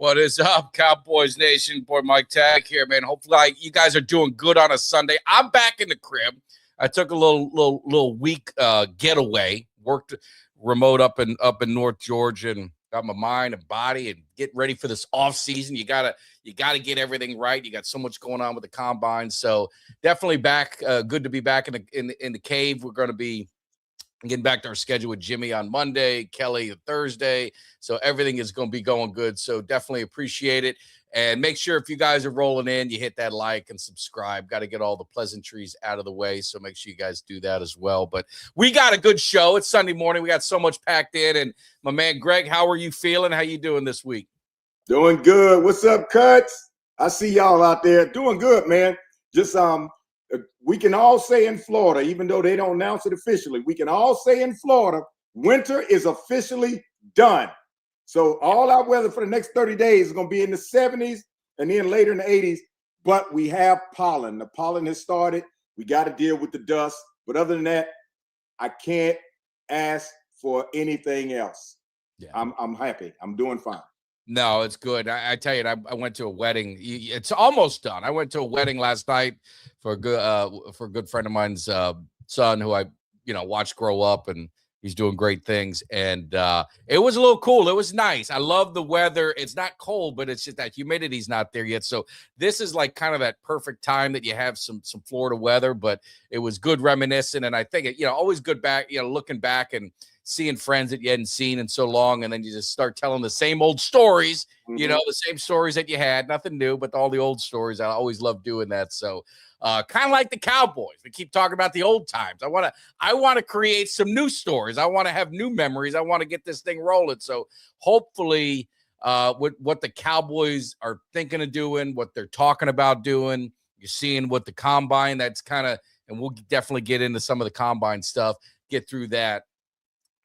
What is up, Cowboys Nation? Boy, Mike Tag here, man. Hopefully you guys are doing good on a Sunday. I'm back in the crib. I took a little week getaway, worked remote up in North Georgia, and got my mind and body and get ready for this off season. You gotta get everything right. You got so much going on with the combine, so definitely back. Good to be back in the cave. We're going to be getting back to our schedule with Jimmy on Monday, Kelly on Thursday. So everything is going to be going good. So definitely appreciate it. And make sure if you guys are rolling in, you hit that like and subscribe. Got to get all the pleasantries out of the way. So make sure you guys do that as well. But we got a good show. It's Sunday morning. We got so much packed in. And my man, Greg, how are you feeling? How you doing this week? Doing good. What's up, Cuts? I see y'all out there. Doing good, man. Just we can all say in Florida, even though they don't announce it officially, we can all say in Florida, winter is officially done. So all our weather for the next 30 days is going to be in the 70s and then later in the 80s. But we have pollen. The pollen has started. We got to deal with the dust. But other than that, I can't ask for anything else. Yeah. I'm happy. I'm doing fine. No, it's good. I tell you, I went to a wedding. It's almost done. I went to a wedding last night for a good friend of mine's son, who I watched grow up, and he's doing great things. And it was a little cool. It was nice. I love the weather. It's not cold, but it's just that humidity's not there yet. So this is like kind of that perfect time that you have some Florida weather. But it was good reminiscing, and I think always good back. Looking back and seeing friends that you hadn't seen in so long, and then you just start telling the same old stories, the same stories that you had, nothing new, but all the old stories. I always love doing that. So kind of like the Cowboys. We keep talking about the old times. I want to create some new stories. I want to have new memories. I want to get this thing rolling. So hopefully what the Cowboys are thinking of doing, what they're talking about doing, you're seeing what the combine, that's kind of, and we'll definitely get into some of the combine stuff, get through that.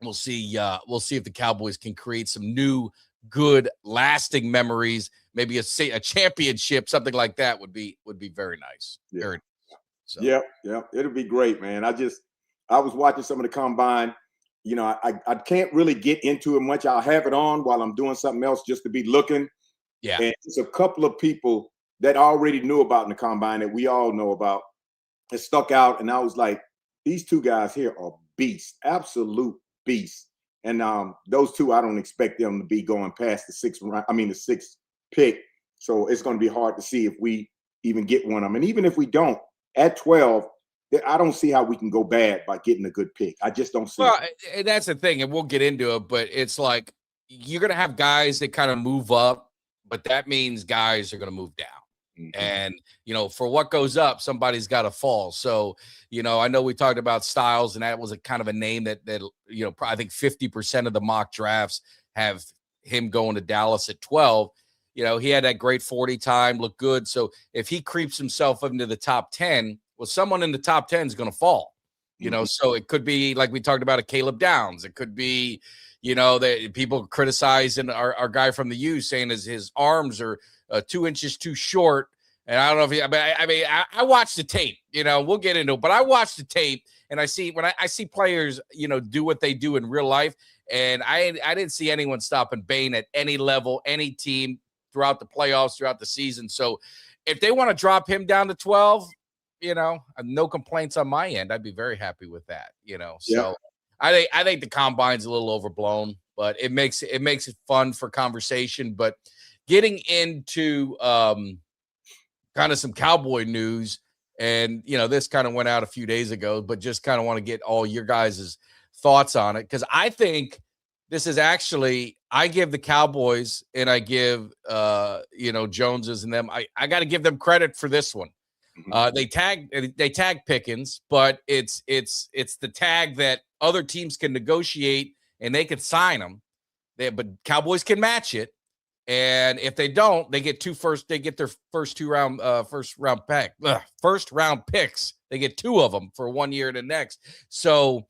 We'll see if the Cowboys can create some new, good, lasting memories. Maybe a championship, something like that would be very nice. Yeah. Very nice. So. Yeah, it'll be great, man. I was watching some of the combine. I can't really get into it much. I'll have it on while I'm doing something else just to be looking. Yeah. And there's a couple of people that I already knew about in the combine that we all know about. It stuck out, and I was like, these two guys here are beasts, absolute beast. And those two, I don't expect them to be going past the sixth pick. So it's going to be hard to see if we even get one of them. And even if we don't, at 12, I don't see how we can go bad by getting a good pick. I just don't see it. That's the thing, and we'll get into it, but it's like you're going to have guys that kind of move up, but that means guys are going to move down. Mm-hmm. And, for what goes up, somebody's got to fall. So, I know we talked about Styles, and that was a kind of a name that I think 50% of the mock drafts have him going to Dallas at 12. He had that great 40 time, looked good. So if he creeps himself into the top 10, well, someone in the top 10 is going to fall, so it could be like we talked about a Caleb Downs. It could be, that people criticizing our guy from the U, saying his arms are 2 inches too short. And I don't know if I watched the tape, we'll get into it, but I watched the tape, and I see when I see players, do what they do in real life. And I didn't see anyone stopping Bane at any level, any team throughout the playoffs, throughout the season. So if they want to drop him down to 12, no complaints on my end. I'd be very happy with that, So I think the combine's a little overblown, but it makes it fun for conversation. But getting into kind of some Cowboy news, and this kind of went out a few days ago, but just kind of want to get all your guys' thoughts on it, because I think this is actually, I give the Cowboys and I give Joneses and them, I got to give them credit for this one. They tag Pickens, but it's the tag that other teams can negotiate and they can sign them. But Cowboys can match it. And if they don't, they get their first round picks. They get 2 of them for 1 year to the next. So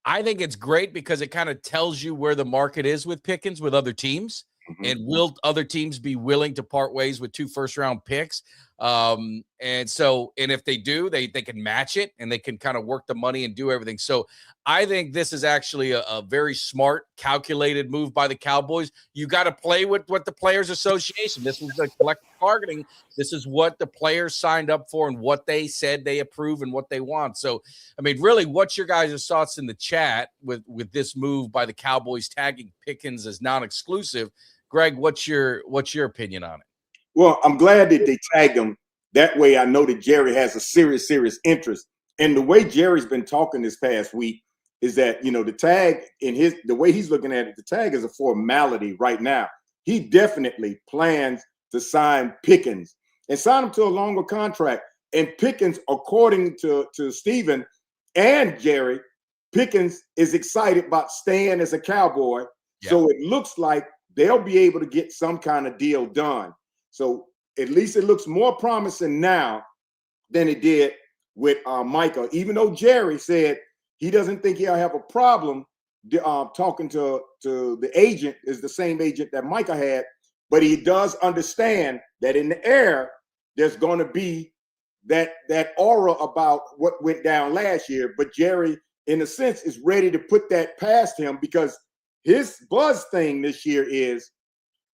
I think it's great because it kind of tells you where the market is with Pickens with other teams. Mm-hmm. And will other teams be willing to part ways with 2 first-round picks? And if they do, they can match it and they can kind of work the money and do everything. So I think this is actually a very smart, calculated move by the Cowboys. You got to play with what the Players Association. This is the collective bargaining. This is what the players signed up for and what they said they approve and what they want. So, I mean, really, what's your guys' thoughts in the chat with this move by the Cowboys tagging Pickens as non-exclusive? Greg, what's your opinion on it? Well, I'm glad that they tagged him. That way I know that Jerry has a serious interest. And the way Jerry's been talking this past week is that, the tag the way he's looking at it, the tag is a formality right now. He definitely plans to sign Pickens and sign him to a longer contract. And Pickens, according to Steven and Jerry, Pickens is excited about staying as a Cowboy. Yeah. So it looks like they'll be able to get some kind of deal done. So at least it looks more promising now than it did with Micah, even though Jerry said he doesn't think he'll have a problem talking to the agent, is the same agent that Micah had, but he does understand that in the air, there's going to be that aura about what went down last year. But Jerry, in a sense, is ready to put that past him because his buzz thing this year is,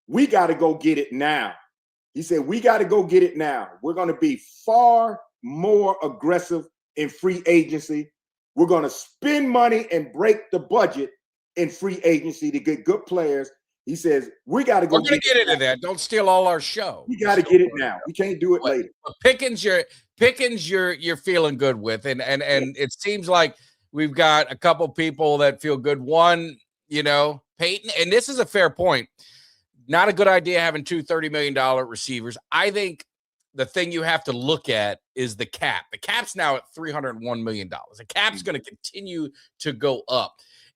we got to go get it now. He said, we got to go get it now. We're going to be far more aggressive in free agency. We're going to spend money and break the budget in free agency to get good players. He says, we got to go. We're going to get into that. Don't steal all our show. We got to get it now. We can't do it later. Pickens, you're feeling good with. And it seems like we've got a couple people that feel good. One, Peyton, and this is a fair point. Not a good idea having two $30 million receivers. I think the thing you have to look at is the cap. The cap's now at $301 million. The cap's going to continue to go up.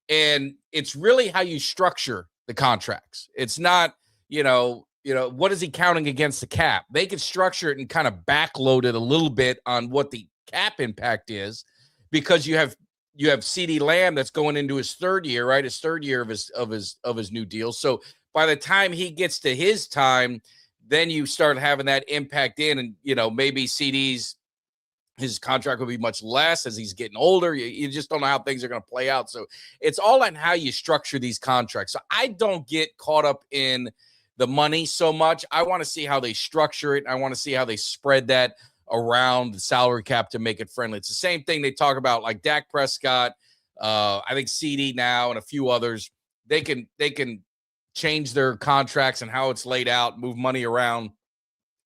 And it's really how you structure the contracts. It's not, what is he counting against the cap? They could structure it and kind of backload it a little bit on what the cap impact is, because you have CeeDee Lamb that's going into his third year, right? His third year of his new deal. So by the time he gets to his time, then you start having that impact in, and maybe CeeDee's his contract will be much less as he's getting older. You just don't know how things are going to play out. So it's all on how you structure these contracts. So I don't get caught up in the money so much. I want to see how they structure it. I want to see how they spread that around the salary cap to make it friendly. It's the same thing they talk about, like Dak Prescott, I think CeeDee now, and a few others. They can change their contracts and how it's laid out, move money around,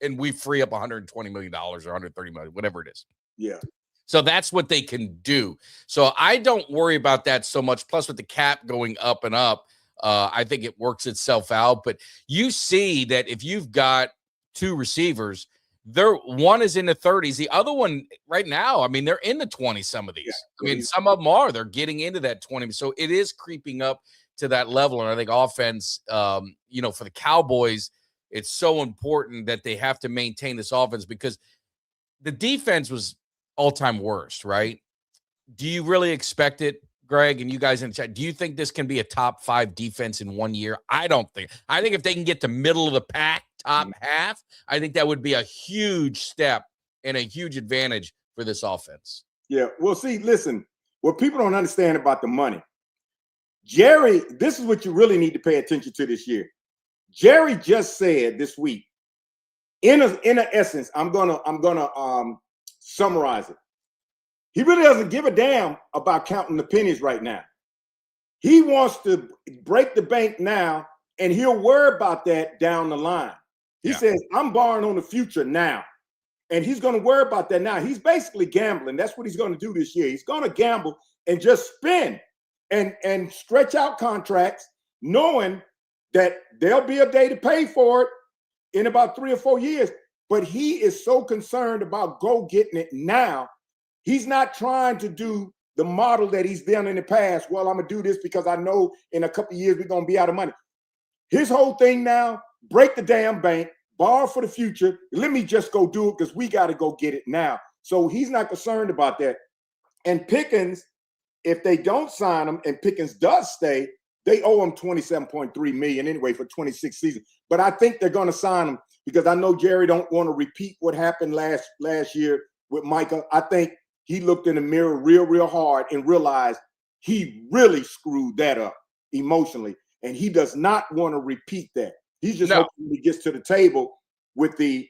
and we free up $120 million or $130 million, whatever it is. Yeah. So that's what they can do. So I don't worry about that so much. Plus, with the cap going up and up, I think it works itself out. But you see that if you've got two receivers, one is in the 30s. The other one right now, I mean, they're in the 20s, some of these. Yeah. I mean, some of them are. They're getting into that 20. So it is creeping up to that level. And I think offense, for the Cowboys, it's so important that they have to maintain this offense, because the defense was all-time worst, right? Do you really expect it, Greg, and you guys in the chat? Do you think this can be a top 5 defense in 1 year? I don't think. I think if they can get to middle of the pack, top half, I think that would be a huge step and a huge advantage for this offense. Yeah. Well, see, listen, what people don't understand about the money, Jerry, this is what you really need to pay attention to this year. Jerry just said this week, in essence, I'm gonna summarize it. He really doesn't give a damn about counting the pennies right now. He wants to break the bank now, and he'll worry about that down the line. He says, I'm borrowing on the future now. And he's going to worry about that now. He's basically gambling. That's what he's going to do this year. He's going to gamble and just spend and stretch out contracts, knowing that there'll be a day to pay for it in about 3 or 4 years. But he is so concerned about go getting it now. He's not trying to do the model that he's done in the past. Well, I'm going to do this because I know in a couple of years we're going to be out of money. His whole thing now, break the damn bank, borrow for the future. Let me just go do it because we got to go get it now. So he's not concerned about that. And Pickens, if they don't sign him and Pickens does stay, they owe him $27.3 million anyway for 26 seasons. But I think they're going to sign him because I know Jerry don't want to repeat what happened last year with Micah. I think he looked in the mirror real hard and realized he really screwed that up emotionally, and he does not want to repeat that. He's just hoping he gets to the table with the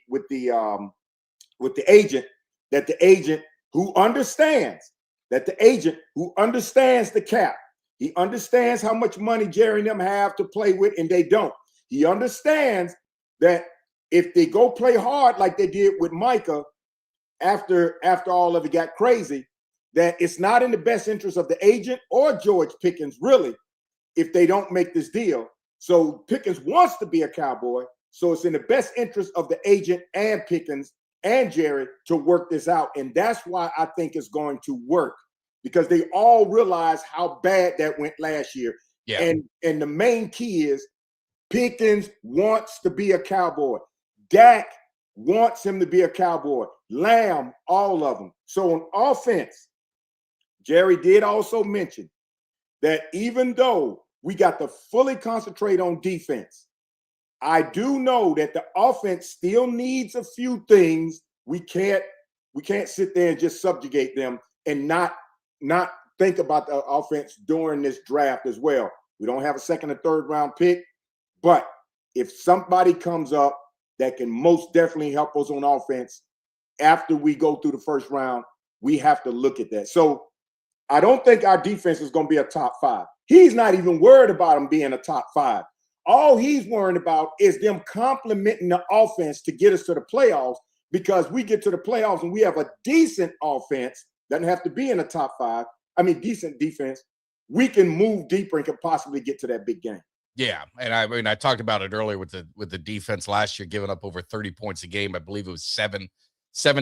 agent, that the agent who understands the cap. He understands how much money Jerry and them have to play with, and they don't. He understands that if they go play hard like they did with Micah after all of it got crazy, that it's not in the best interest of the agent or George Pickens, really, if they don't make this deal. So Pickens wants to be a Cowboy, so it's in the best interest of the agent and Pickens and Jerry to work this out. And that's why I think it's going to work, because they all realize how bad that went last year. Yeah. And the main key is Pickens wants to be a Cowboy. Dak wants him to be a Cowboy. Lamb, all of them. So on offense, Jerry did also mention that even though we got to fully concentrate on defense, I do know that the offense still needs a few things. We can't sit there and just subjugate them and not think about the offense during this draft as well. We don't have a second or third round pick, but if somebody comes up that can most definitely help us on offense after we go through the first round, we have to look at that. So I don't think our defense is going to be a top 5. He's not even worried about them being a top 5. All he's worried about is them complementing the offense to get us to the playoffs, because we get to the playoffs and we have a decent offense, doesn't have to be in the top 5. I mean, decent defense. We can move deeper and can possibly get to that big game. Yeah, and I mean, I talked about it earlier with the defense last year, giving up over 30 points a game. I believe it was seven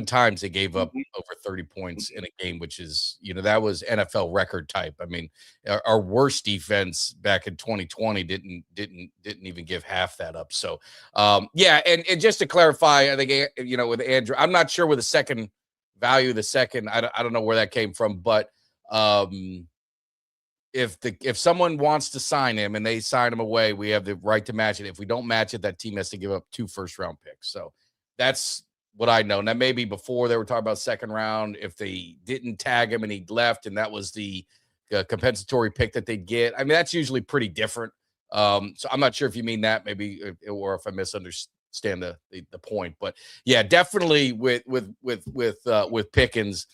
times they gave up over 30 points in a game, which is, that was NFL record type. I mean, our worst defense back in 2020 didn't even give half that up. So, yeah, and just to clarify, I think with Andrew, I'm not sure where the second value, I don't know where that came from, but if someone wants to sign him and they sign him away, we have the right to match it. If we don't match it, that team has to give up 2 first-round picks. So that's what I know. Now, maybe before they were talking about second round, if they didn't tag him and he left and that was the compensatory pick that they get. I mean, that's usually pretty different. So I'm not sure if you mean that, maybe, or if I misunderstand the point. But yeah, definitely with Pickens,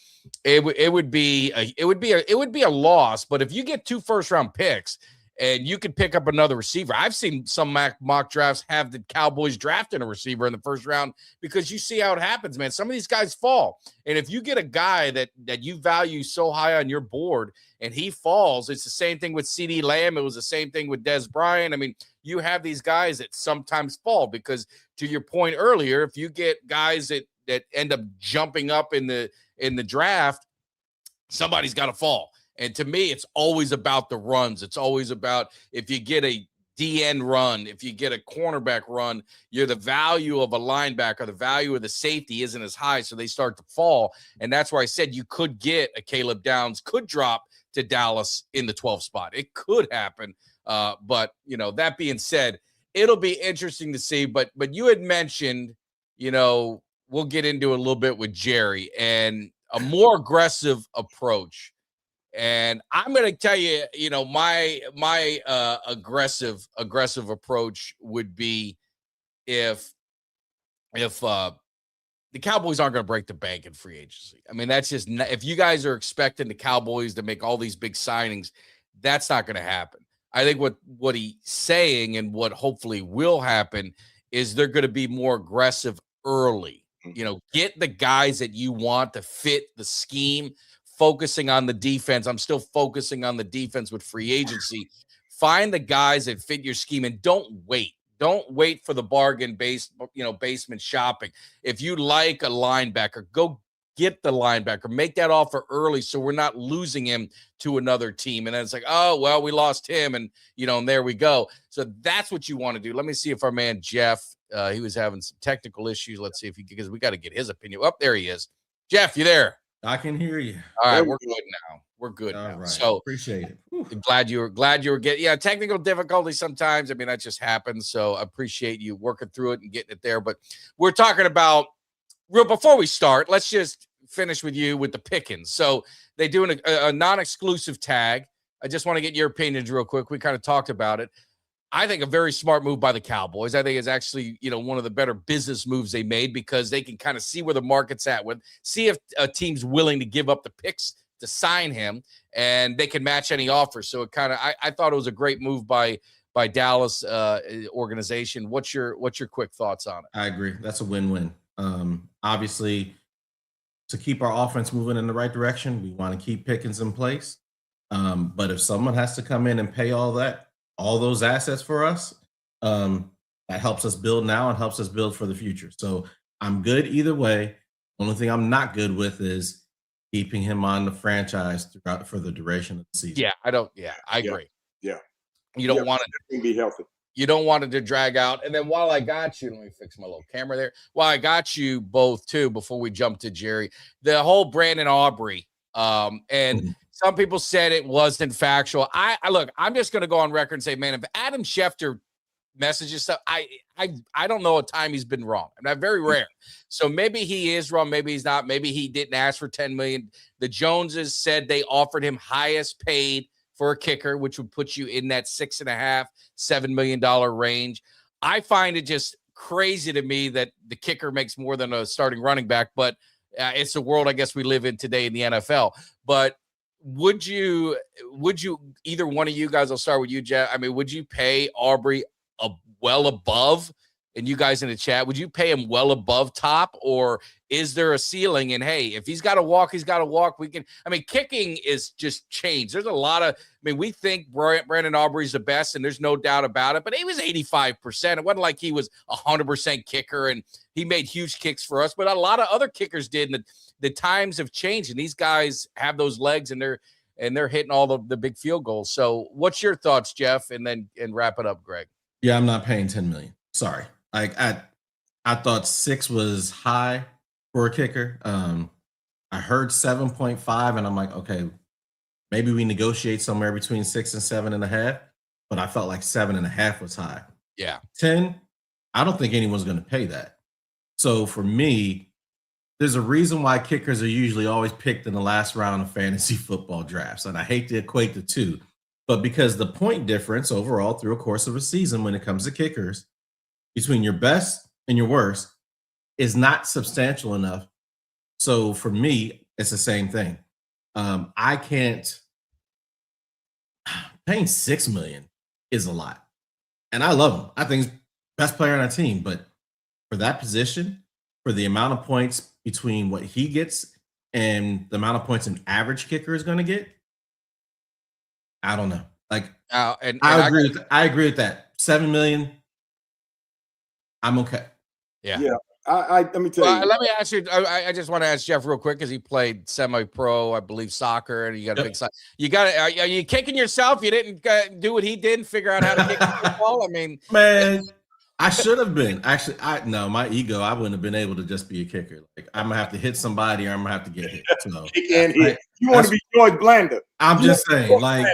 it would be a loss. But if you get 2 first-round picks and you could pick up another receiver, I've seen some mock drafts have the Cowboys drafting a receiver in the first round, because you see how it happens, man. Some of these guys fall. And if you get a guy that you value so high on your board and he falls, it's the same thing with CeeDee Lamb. It was the same thing with Dez Bryant. I mean, you have these guys that sometimes fall, because to your point earlier, if you get guys that end up jumping up in the draft, somebody's got to fall. And to me, it's always about the runs. It's always about, if you get a DN run, if you get a cornerback run, the value of a linebacker, the value of the safety isn't as high, so they start to fall. And that's why I said you could get a Caleb Downs, could drop to Dallas in the 12th spot. It could happen. But, that being said, it'll be interesting to see. But you had mentioned, we'll get into it a little bit with Jerry and a more aggressive approach. And I'm going to tell you, my aggressive approach would be if the Cowboys aren't going to break the bank in free agency. I mean, that's just if you guys are expecting the Cowboys to make all these big signings, that's not going to happen. I think what he's saying and what hopefully will happen is they're going to be more aggressive early. Get the guys that you want to fit the scheme. Focusing on the defense. I'm still focusing on the defense with free agency. Find the guys that fit your scheme and don't wait. Don't wait for the bargain basement shopping. If you like a linebacker, go get the linebacker. Make that offer early so we're not losing him to another team. And then it's like, oh, well, we lost him, and and there we go. So that's what you want to do. Let me see if our man Jeff, he was having some technical issues. Let's see if because we got to get his opinion. Up there he is. Jeff, you there? I can hear you. All right, There we we're go. good now. We're good All now. right. So Appreciate it. Whew. glad you were getting technical difficulties sometimes. I mean, that just happens. So I appreciate you working through it and getting it there. But we're talking about before we start, let's just finish with you with the Pickens. So they do a non-exclusive tag. I just want to get your opinions real quick. We kind of talked about it. I think a very smart move by the Cowboys. I think it's actually, one of the better business moves they made because they can kind of see where the market's at with, see if a team's willing to give up the picks to sign him, and they can match any offer. So it kind of, I thought it was a great move by Dallas organization. What's your quick thoughts on it? I agree. That's a win-win. Obviously, to keep our offense moving in the right direction, we want to keep Pickens in place. But if someone has to come in and pay all those assets for us, that helps us build now and helps us build for the future. So I'm good either way. Only thing I'm not good with is keeping him on the franchise for the duration of the season. Yeah, I agree. Yeah. You don't want to be healthy. You don't want it to drag out. And then while I got you, let me fix my little camera there. While I got you both too, before we jump to Jerry, the whole Brandon Aubrey, and some people said it wasn't factual. Look, I'm just going to go on record and say, man, if Adam Schefter messages stuff, I don't know a time he's been wrong. And that's very rare. So maybe he is wrong. Maybe he's not. Maybe he didn't ask for $10 million. The Joneses said they offered him highest paid for a kicker, which would put you in that $6.5, $7 million range. I find it just crazy to me that the kicker makes more than a starting running back, but it's the world I guess we live in today in the NFL. But would you either one of you guys, I'll start with you, Jeff. I mean, would you pay Aubrey well above, and you guys in the chat, would you pay him well above top, or is there a ceiling? And hey, if he's got to walk, he's got to walk. We can, kicking is just changed. There's a lot of, we think Brandon Aubrey's the best, and there's no doubt about it, but he was 85%. It wasn't like he was 100% kicker, and he made huge kicks for us, but a lot of other kickers did. And the times have changed, and these guys have those legs, and they're hitting all the big field goals. So what's your thoughts, Jeff? And wrap it up, Greg. Yeah, I'm not paying $10 million. Sorry. I thought 6 was high for a kicker. I heard 7.5, and I'm like, okay, maybe we negotiate somewhere between 6 and 7.5. But I felt like 7.5 was high. Yeah. 10, I don't think anyone's going to pay that. So for me, there's a reason why kickers are usually always picked in the last round of fantasy football drafts. And I hate to equate the two, but because the point difference overall through a course of a season when it comes to kickers between your best and your worst is not substantial enough. So for me, it's the same thing. I can't, paying $6 million is a lot. And I love him. I think he's best player on our team, but for that position, for the amount of points between what he gets and the amount of points an average kicker is going to get, I don't know. I agree with that. $7 million. I'm okay. Yeah. Let me tell you. Let me ask you. I just want to ask Jeff real quick because he played semi-pro, I believe, soccer, and you got a big side. You got. Are you kicking yourself? You didn't do what he did and figure out how to kick football. Man, I should have been. Actually, my ego. I wouldn't have been able to just be a kicker. Like I'm gonna have to hit somebody, or I'm gonna have to get hit. So kick and hit. You want to be George Blanda? I'm just saying,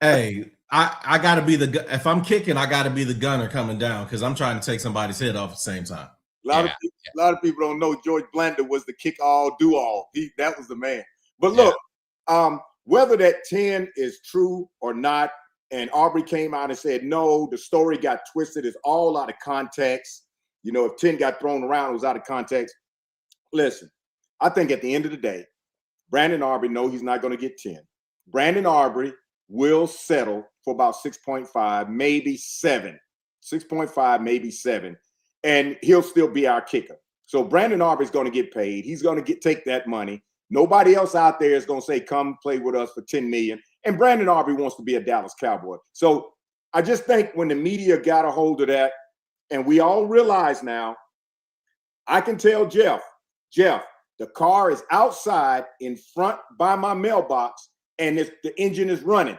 hey. I got to be if I'm kicking, I got to be the gunner coming down because I'm trying to take somebody's head off at the same time. A lot of people don't know George Blanda was the kick all, do all. That was the man. But look, whether that 10 is true or not, and Aubrey came out and said, no, the story got twisted. It's all out of context. If 10 got thrown around, it was out of context. Listen, I think at the end of the day, Brandon Aubrey knows he's not going to get 10. Brandon Aubrey will settle for about 6.5, maybe 7. 6.5, maybe 7. And he'll still be our kicker. So Brandon Aubrey's going to get paid. He's going to take that money. Nobody else out there is going to say, come play with us for $10 million. And Brandon Aubrey wants to be a Dallas Cowboy. So I just think when the media got a hold of that, and we all realize now, I can tell Jeff, the car is outside in front by my mailbox, and the engine is running.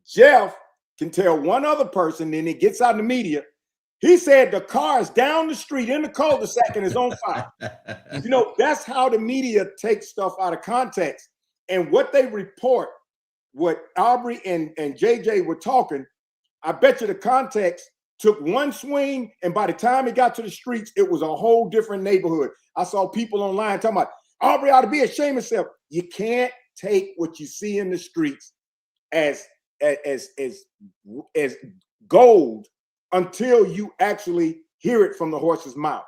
Jeff can tell one other person, then it gets out in the media, He said the car is down the street in the cul-de-sac and is on fire. That's how the media takes stuff out of context. And what they report, what Aubrey and JJ were talking, I bet you the context took one swing, and by the time it got to the streets, it was a whole different neighborhood. I saw people online talking about Aubrey ought to be ashamed of himself. You can't take what you see in the streets as gold until you actually hear it from the horse's mouth.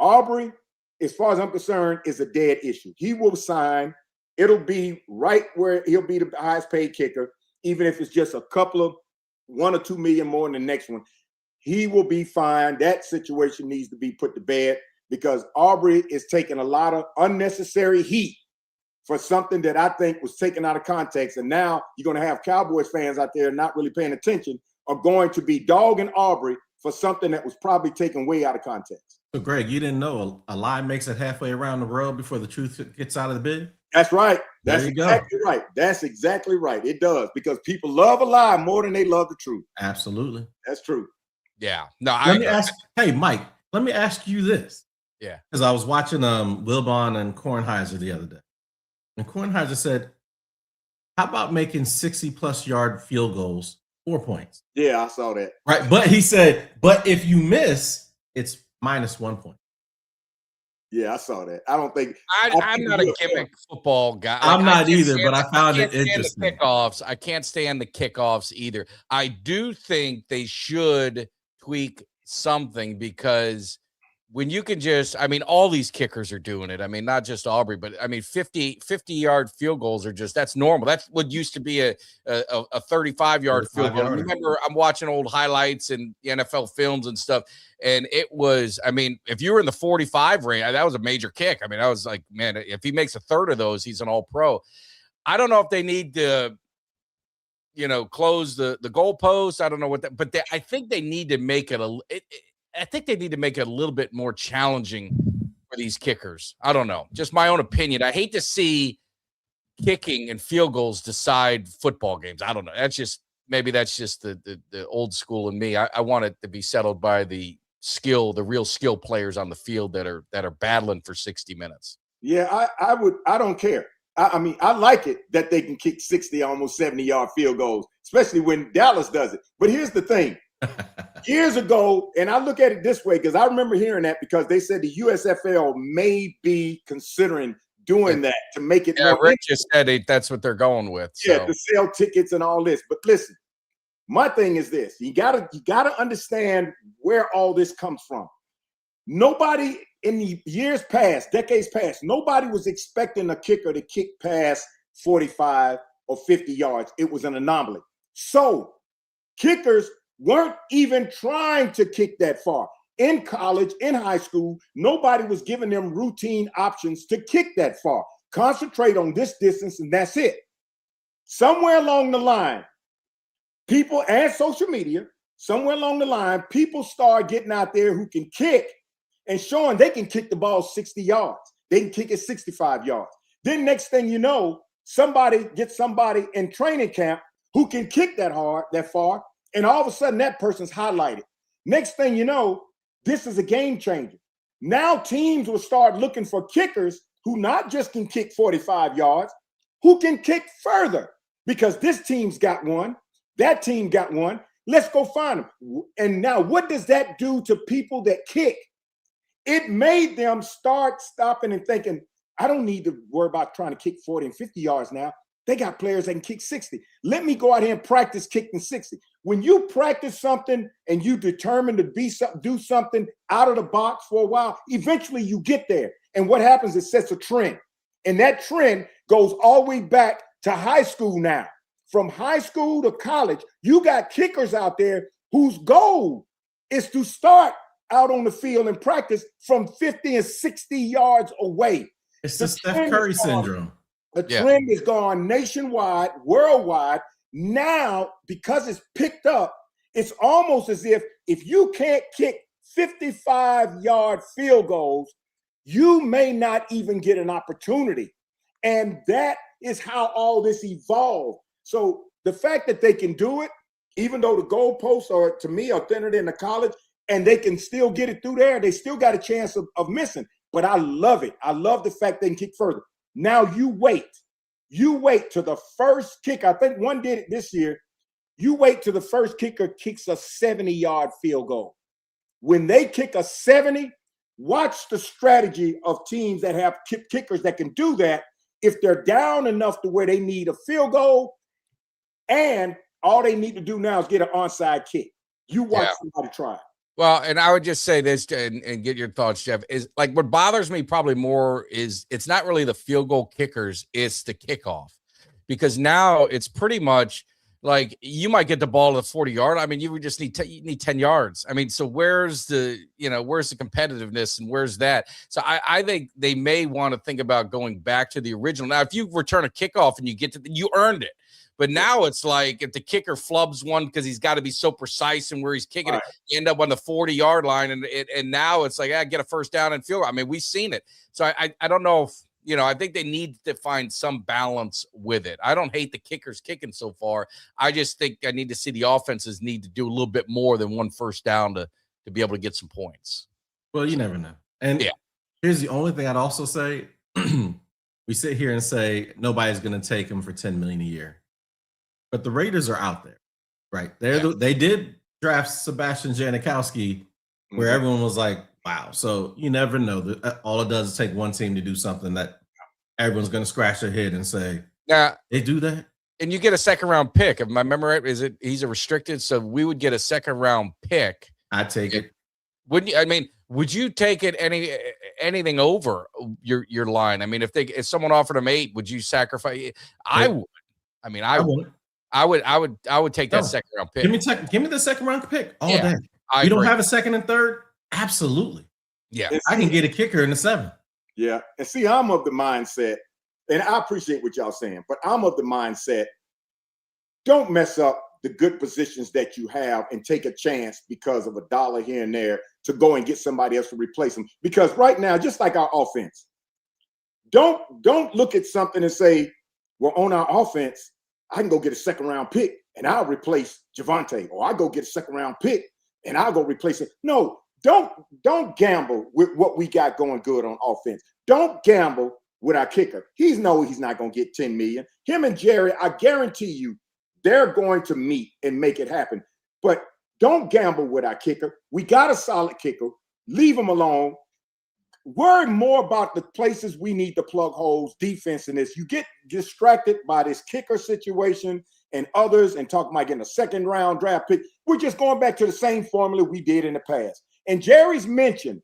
Aubrey, as far as I'm concerned, is a dead issue. He will sign. It'll be right where he'll be the highest paid kicker, even if it's just a couple of $1 or $2 million more than the next one. He will be fine. That situation needs to be put to bed because Aubrey is taking a lot of unnecessary heat for something that I think was taken out of context. And now you're going to have Cowboys fans out there not really paying attention are going to be dogging Aubrey for something that was probably taken way out of context. So, Greg, you didn't know a lie makes it halfway around the world before the truth gets out of the bid? That's right. That's exactly right. That's exactly right. It does, because people love a lie more than they love the truth. Absolutely. That's true. Yeah. No, hey, Mike, let me ask you this. Yeah. Because I was watching Wilbon and Kornheiser the other day. And Kornheiser said, how about making 60-plus yard field goals 4 points? Yeah, I saw that. Right. But he said, but if you miss, it's minus 1 point. Yeah, I saw that. I don't think I'm not a gimmick football guy. I'm not either, but I found it interesting. I can't stand the kickoffs either. I do think they should tweak something, because when you can just, all these kickers are doing it. Not just Aubrey, but 50-yard field goals are just, that's normal. That's what used to be a 35-yard field goal. Remember, I'm watching old highlights and NFL films and stuff, and it was, if you were in the 45 range, that was a major kick. I was like, man, if he makes a third of those, he's an all-pro. I don't know if they need to, close the goalpost. I don't know what that, but I think they need to make it I think they need to make it a little bit more challenging for these kickers. I don't know. Just my own opinion. I hate to see kicking and field goals decide football games. I don't know. Maybe that's just the old school in me. I want it to be settled by the real skill players on the field that are battling for 60 minutes. Yeah, I don't care. I like it that they can kick 60, almost 70-yard field goals, especially when Dallas does it. But here's the thing. Years ago, and I look at it this way because I remember hearing that, because they said the USFL may be considering doing that to make it more. Rick just said that's what they're going with. Yeah, to sell tickets and all this. But listen, my thing is this: you gotta understand where all this comes from. Nobody in the years past, decades past, nobody was expecting a kicker to kick past 45 or 50 yards. It was an anomaly. So kickers weren't even trying to kick that far. In college, in high school, nobody was giving them routine options to kick that far. Concentrate on this distance and that's it. Somewhere along the line, people and social media, somewhere along the line, people start getting out there who can kick and showing they can kick the ball 60 yards. They can kick it 65 yards. Then next thing you know, somebody gets somebody in training camp who can kick that far, and all of a sudden that person's highlighted. Next thing you know, this is a game changer. Now teams will start looking for kickers who not just can kick 45 yards, who can kick further, because this team's got one, that team got one. Let's go find them. And now what does that do to people that kick? It made them start stopping and thinking, I don't need to worry about trying to kick 40 and 50 yards now. They got players that can kick 60. Let me go out here and practice kicking 60. When you practice something and you determine to do something out of the box for a while, eventually you get there. And what happens is it sets a trend. And that trend goes all the way back to high school now. From high school to college, you got kickers out there whose goal is to start out on the field and practice from 50 and 60 yards away. It's the Steph Curry syndrome. The trend is gone nationwide, worldwide. Now, because it's picked up, it's almost as if you can't kick 55-yard field goals, you may not even get an opportunity. And that is how all this evolved. So the fact that they can do it, even though the goalposts are, to me, are thinner than the college, and they can still get it through there. They still got a chance of missing. But I love it. I love the fact they can kick further. Now you wait. You wait till the first kick. I think one did it this year. You wait till the first kicker kicks a 70-yard field goal. When they kick a 70, watch the strategy of teams that have kickers that can do that if they're down enough to where they need a field goal, and all they need to do now is get an onside kick. You watch somebody try it. Well, and I would just say this and get your thoughts, Jeff, is like what bothers me probably more is it's not really the field goal kickers, it's the kickoff. Because now it's pretty much like you might get the ball at the 40-yard. I mean, you would just need 10 yards. I mean, so where's the competitiveness and where's that? So I think they may want to think about going back to the original. Now, if you return a kickoff and you earned it. But now it's like if the kicker flubs one because he's got to be so precise in where he's kicking it, you end up on the 40-yard line. And now it's like, get a first down and field goal. I mean, we've seen it. So I don't know if, I think they need to find some balance with it. I don't hate the kickers kicking so far. I just think I need to see the offenses need to do a little bit more than one first down to be able to get some points. Well, you never know. And here's the only thing I'd also say. We sit here and say nobody's going to take him for $10 million a year. But the Raiders are out there, right? They did draft Sebastian Janikowski, where everyone was like, wow. So you never know. All it does is take one team to do something that everyone's going to scratch their head and say, yeah, they do that. And you get a second-round pick. If my memory right, he's a restricted, so we would get a second-round pick. I'd take it. Wouldn't you? I mean, would you take it anything over your line? I mean, if someone offered him 8, would you sacrifice? I would. I mean, I would. I would take that second round pick. Give me the second round pick all day. You don't have a second and third? Absolutely. Yeah. I can get a kicker in the 7. Yeah. And see, I'm of the mindset, and I appreciate what y'all saying, but I'm of the mindset, don't mess up the good positions that you have and take a chance because of a dollar here and there to go and get somebody else to replace them. Because right now, just like our offense, don't look at something and say, well, on our offense, I can go get a second round pick and I'll replace Javonte, or I go get a second round pick and I'll go replace it. No, don't gamble with what we got going good on offense. Don't gamble with our kicker. He's not going to get 10 million. Him and Jerry, I guarantee you, they're going to meet and make it happen. But don't gamble with our kicker. We got a solid kicker. Leave him alone. Worry more about the places we need to plug holes, defense in this. You get distracted by this kicker situation and others and talking about getting a second round draft pick. We're just going back to the same formula we did in the past. And Jerry's mentioned,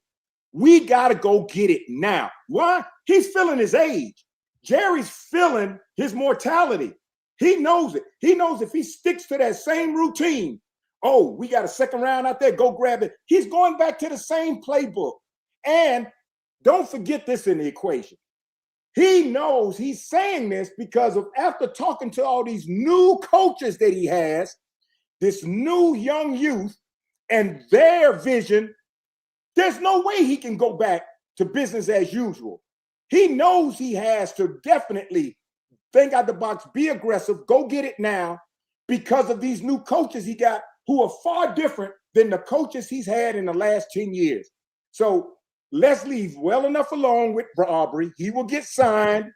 we got to go get it now. Why? He's feeling his age. Jerry's feeling his mortality. He knows it. He knows if he sticks to that same routine, we got a second round out there, go grab it. He's going back to the same playbook. And don't forget this in the equation. He knows he's saying this because of after talking to all these new coaches that he has, this new young youth and their vision, there's no way he can go back to business as usual. He knows he has to definitely think out the box, be aggressive, go get it now because of these new coaches he got who are far different than the coaches he's had in the last 10 years. So let's leave well enough alone with Aubrey. He will get signed.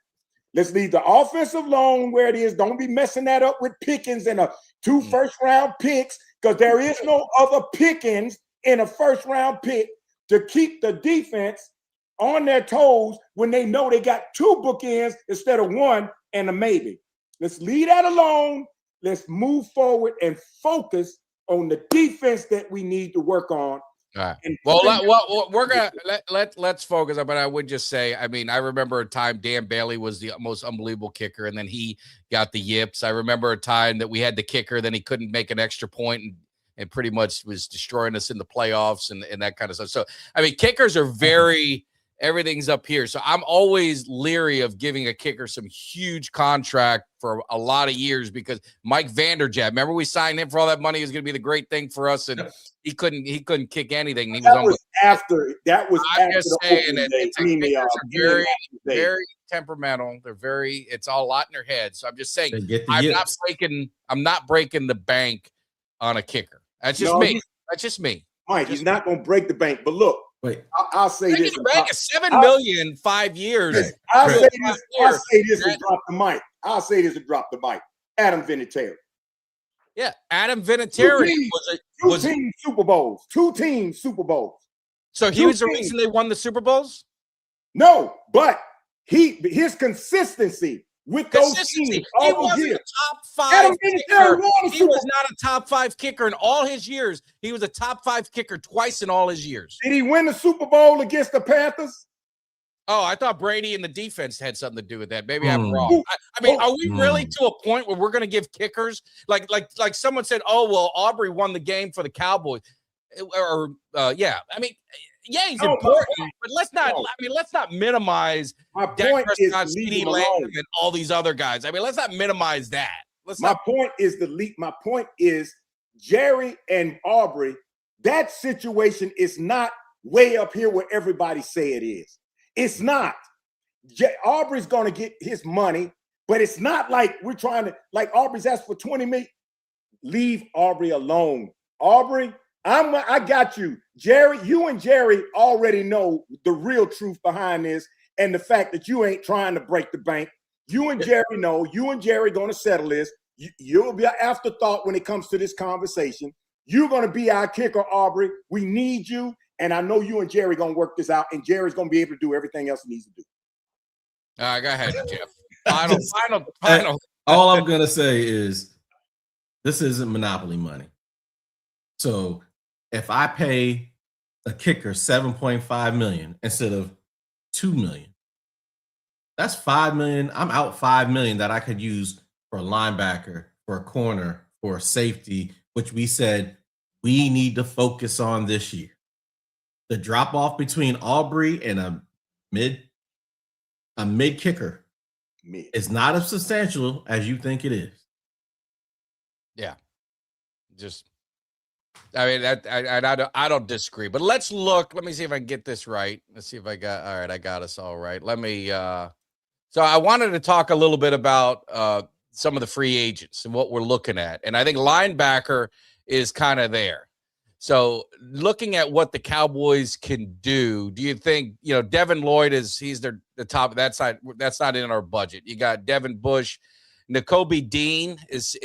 Let's leave the offensive alone where it is. Don't be messing that up with Pickens and 2 first-round picks because there is no other Pickens in a first-round pick to keep the defense on their toes when they know they got 2 bookends instead of 1 and a maybe. Let's leave that alone. Let's move forward and focus on the defense that we need to work on. All right. Well, we're gonna let's focus on. But I would just say, I mean, I remember a time Dan Bailey was the most unbelievable kicker, and then he got the yips. I remember a time that we had the kicker, then he couldn't make an extra point and pretty much was destroying us in the playoffs and that kind of stuff. So, I mean, kickers are everything's up here. So I'm always leery of giving a kicker some huge contract for a lot of years because Mike Vanderjagt, remember we signed him for all that money. It was going to be the great thing for us. And he couldn't kick anything. That was after I'm just saying kickers are very temperamental. It's all a lot in their head. So I'm just saying, I'm not breaking the bank on a kicker. That's just me. That's just me. Mike, he's not going to break the bank. But look, wait, I'll say this: $7 million 5 years. I'll say this and drop the mic. I'll say this and drop the mic. Adam Vinatieri. Yeah, Adam Vinatieri was two team Super Bowls. 2 teams Super Bowls. So he was the reason they won the Super Bowls? No, but his consistency with those teams. He wasn't a top 5 Adam kicker. Vinatieri He was not a top 5 kicker in all his years. He was a top 5 kicker twice in all his years. Did he win the Super Bowl against the Panthers? Oh, I thought Brady and the defense had something to do with that. Maybe I'm wrong. I mean, are we really to a point where we're going to give kickers like someone said? Oh, well, Aubrey won the game for the Cowboys, yeah. I mean, yeah, he's important, but let's not minimize Dak Prescott, CeeDee Lamb, and all these other guys. I mean, let's not minimize that. My point is Jerry and Aubrey. That situation is not way up here where everybody say it is. It's not. Aubrey's going to get his money, but it's not like we're trying to, like Aubrey's asked for $20 million. Leave Aubrey alone. Aubrey, I got you. Jerry, you and Jerry already know the real truth behind this and the fact that you ain't trying to break the bank. You and Jerry know. You and Jerry going to settle this. You'll be an afterthought when it comes to this conversation. You're going to be our kicker, Aubrey. We need you. And I know you and Jerry going to work this out, and Jerry's going to be able to do everything else he needs to do. All right, go ahead, Jeff. Final. All I'm going to say is this isn't monopoly money. So if I pay a kicker $7.5 million instead of $2 million, that's $5 million. I'm out $5 million that I could use for a linebacker, for a corner, for a safety, which we said we need to focus on this year. The drop off between Aubrey and a mid kicker is not as substantial as you think it is. Yeah, I don't disagree. But let's look. Let me see if I can get this right. Let's see if I got. All right, I got us all right. Let me. So I wanted to talk a little bit about some of the free agents and what we're looking at, and I think linebacker is kind of there. So looking at what the Cowboys can do you think, Devin Lloyd he's the top of that side? That's not in our budget. You got Devin Bush, Nakobe Dean. Does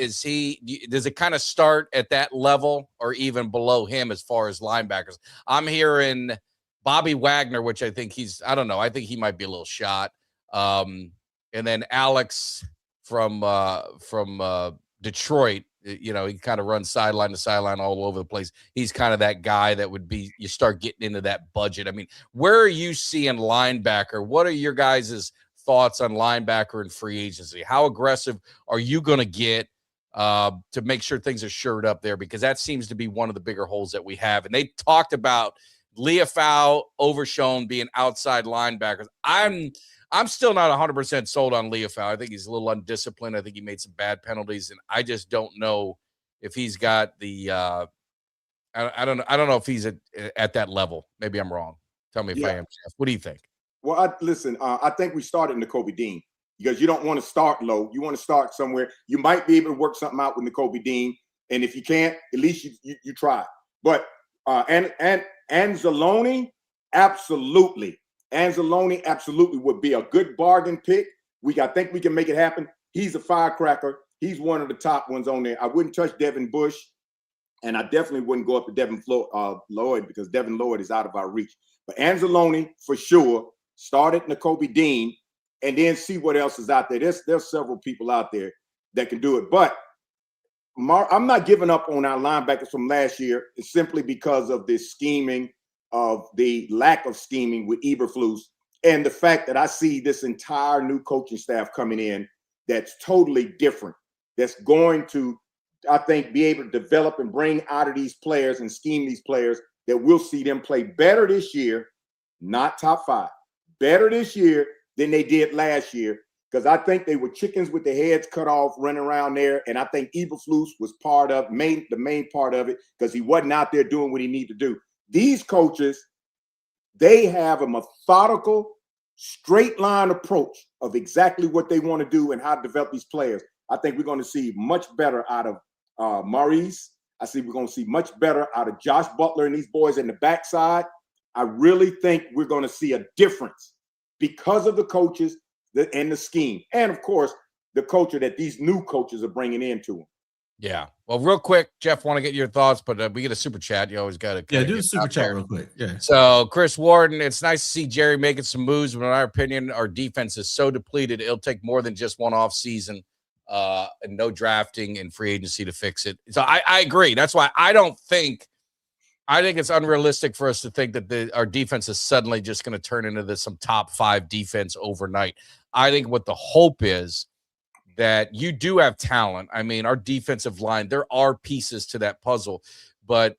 it kind of start at that level or even below him as far as linebackers? I'm hearing Bobby Wagner, which I think I don't know. I think he might be a little shot. And then Alex from Detroit. He kind of runs sideline to sideline all over the place. He's kind of that guy that would be, you start getting into that budget. I mean, where are you seeing linebacker? What are your guys' thoughts on linebacker and free agency? How aggressive are you going to get to make sure things are shored up there? Because that seems to be one of the bigger holes that we have. And they talked about Leofau, Overshown being outside linebackers. I'm still not 100% sold on Leofau. I think he's a little undisciplined. I think he made some bad penalties, and I just don't know if he's got the. I don't know if he's at that level. Maybe I'm wrong. Tell me if I am, Jeff. What do you think? Well, I think we started Nakobe Dean because you don't want to start low. You want to start somewhere. You might be able to work something out with Nakobe Dean, and if you can't, at least you try. But and Anzalone, absolutely. Anzalone absolutely would be a good bargain pick. I think we can make it happen. He's a firecracker. He's one of the top ones on there. I wouldn't touch Devin Bush, and I definitely wouldn't go up to Devin Lloyd because Devin Lloyd is out of our reach. But Anzalone, for sure, started Nakobe Dean, and then see what else is out there. There's several people out there that can do it. But I'm not giving up on our linebackers from last year. It's simply because of the scheming, of the lack of scheming with Eberflus, and the fact that I see this entire new coaching staff coming in that's totally different, that's going to, I think, be able to develop and bring out of these players and scheme these players that we'll see them play better this year, not top 5, better this year than they did last year, because I think they were chickens with their heads cut off running around there, and I think Eberflus was the main part of it because he wasn't out there doing what he needed to do. These coaches, they have a methodical, straight line approach of exactly what they want to do and how to develop these players. I think we're going to see much better out of Maurice. I see we're going to see much better out of Josh Butler and these boys in the backside. I really think we're going to see a difference because of the coaches and the scheme. And, of course, the culture that these new coaches are bringing into them. Yeah. Well, real quick, Jeff, want to get your thoughts, but we get a super chat. You always got to. Yeah, do the super chat real quick. Yeah. So, Chris Warden, it's nice to see Jerry making some moves, but in our opinion, our defense is so depleted, it'll take more than just one off season and no drafting and free agency to fix it. So I agree. That's why I think it's unrealistic for us to think that our defense is suddenly just going to turn into some top 5 defense overnight. I think what the hope is that you do have talent. I mean, our defensive line, there are pieces to that puzzle, but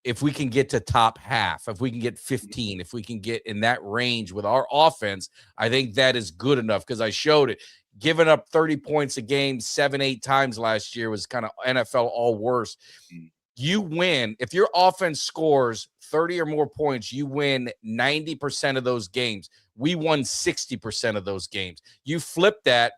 if we can get to top half, if we can get 15, if we can get in that range with our offense, I think that is good enough because I showed it. Giving up 30 points a game 7-8 times last year was kind of NFL all worse. You win. If your offense scores 30 or more points, you win 90% of those games. We won 60% of those games. You flip that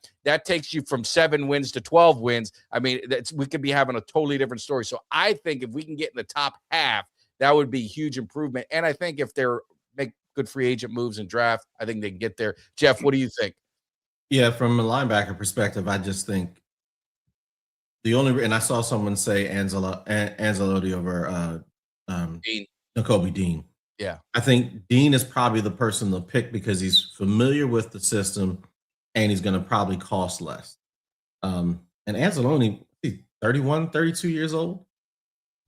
takes you from 7 wins to 12 wins. I mean, we could be having a totally different story. So I think if we can get in the top half, that would be a huge improvement. And I think if they're make good free agent moves and draft, I think they can get there. Jeff, what do you think? Yeah, from a linebacker perspective, I just think and I saw someone say Anzalotti over Dean. Nakobe Dean. Yeah. I think Dean is probably the person to pick because he's familiar with the system and he's going to probably cost less. And Anzalotti, 31, 32 years old.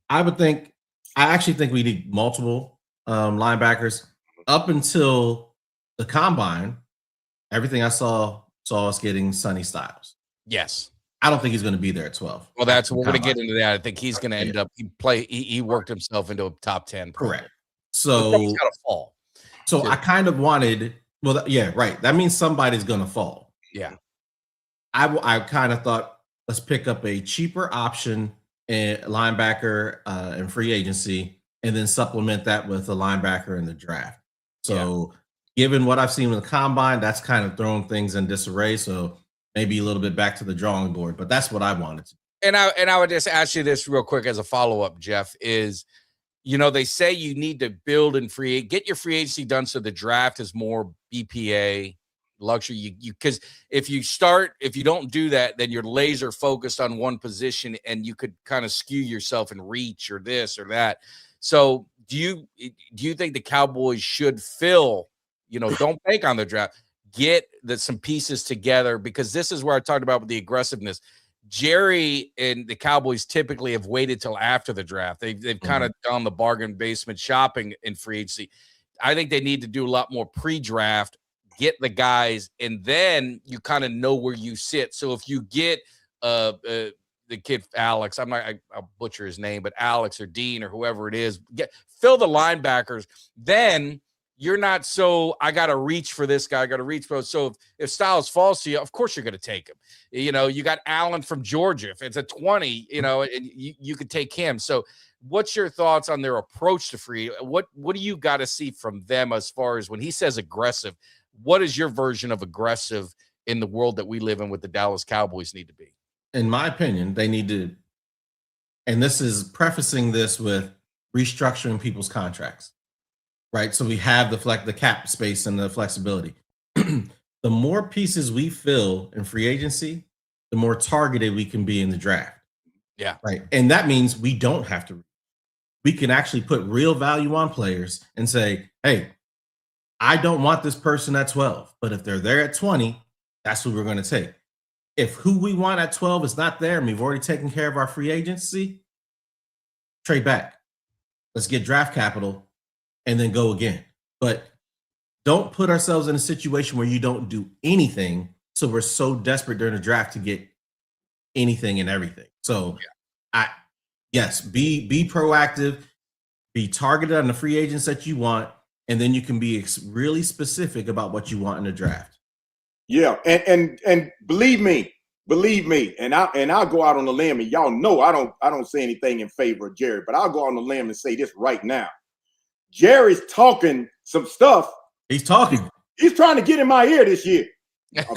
I actually think we need multiple linebackers. Up until the combine, everything I saw us getting Sonny Styles. Yes. I don't think he's going to be there at 12. Well, we're going to get into that. I think he's going to end up. He worked himself into a top 10. Correct. So he's got to fall. So I kind of wanted. Well, yeah, right. That means somebody's going to fall. Yeah. I kind of thought let's pick up a cheaper option in linebacker in free agency, and then supplement that with a linebacker in the draft. So, given what I've seen in the combine, that's kind of thrown things in disarray. So maybe a little bit back to the drawing board, but that's what I wanted to. And I would just ask you this real quick as a follow-up, Jeff, is, they say you need to build and get your free agency done so the draft is more BPA luxury. Because if you don't do that, then you're laser focused on one position and you could kind of skew yourself in reach or this or that. So do you think the Cowboys should don't bank on the draft, get some pieces together? Because this is where I talked about with the aggressiveness. Jerry and the Cowboys typically have waited till after the draft. They've kind of done the bargain basement shopping in free agency. I think they need to do a lot more pre-draft, get the guys, and then you kind of know where you sit. So if you get the kid Alex, I'll butcher his name, but Alex or Dean or whoever it is, fill the linebackers, then you're not I got to reach for this guy. I got to reach for. So if Styles falls to you, of course you're going to take him. You got Allen from Georgia. If it's a 20, and you could take him. So what's your thoughts on their approach to free? What do you got to see from them as far as when he says aggressive? What is your version of aggressive in the world that we live in with the Dallas Cowboys need to be? In my opinion, they need to, and this is prefacing this with restructuring people's contracts. Right. So we have the cap space and the flexibility. The more pieces we fill in free agency, the more targeted we can be in the draft. Yeah. Right. And that means we don't have to. We can actually put real value on players and say, hey, I don't want this person at 12, but if they're there at 20, that's what we're going to take. If who we want at 12 is not there and we've already taken care of our free agency, trade back. Let's get draft capital and then go again. But don't put ourselves in a situation where you don't do anything. So we're so desperate during the draft to get anything and everything. So be proactive, be targeted on the free agents that you want, and then you can be really specific about what you want in the draft. Yeah, and believe me, and I'll go out on a limb, and y'all know I don't say anything in favor of Jerry, but I'll go on a limb and say this right now. Jerry's talking some stuff. He's talking. He's trying to get in my ear this year. Unlike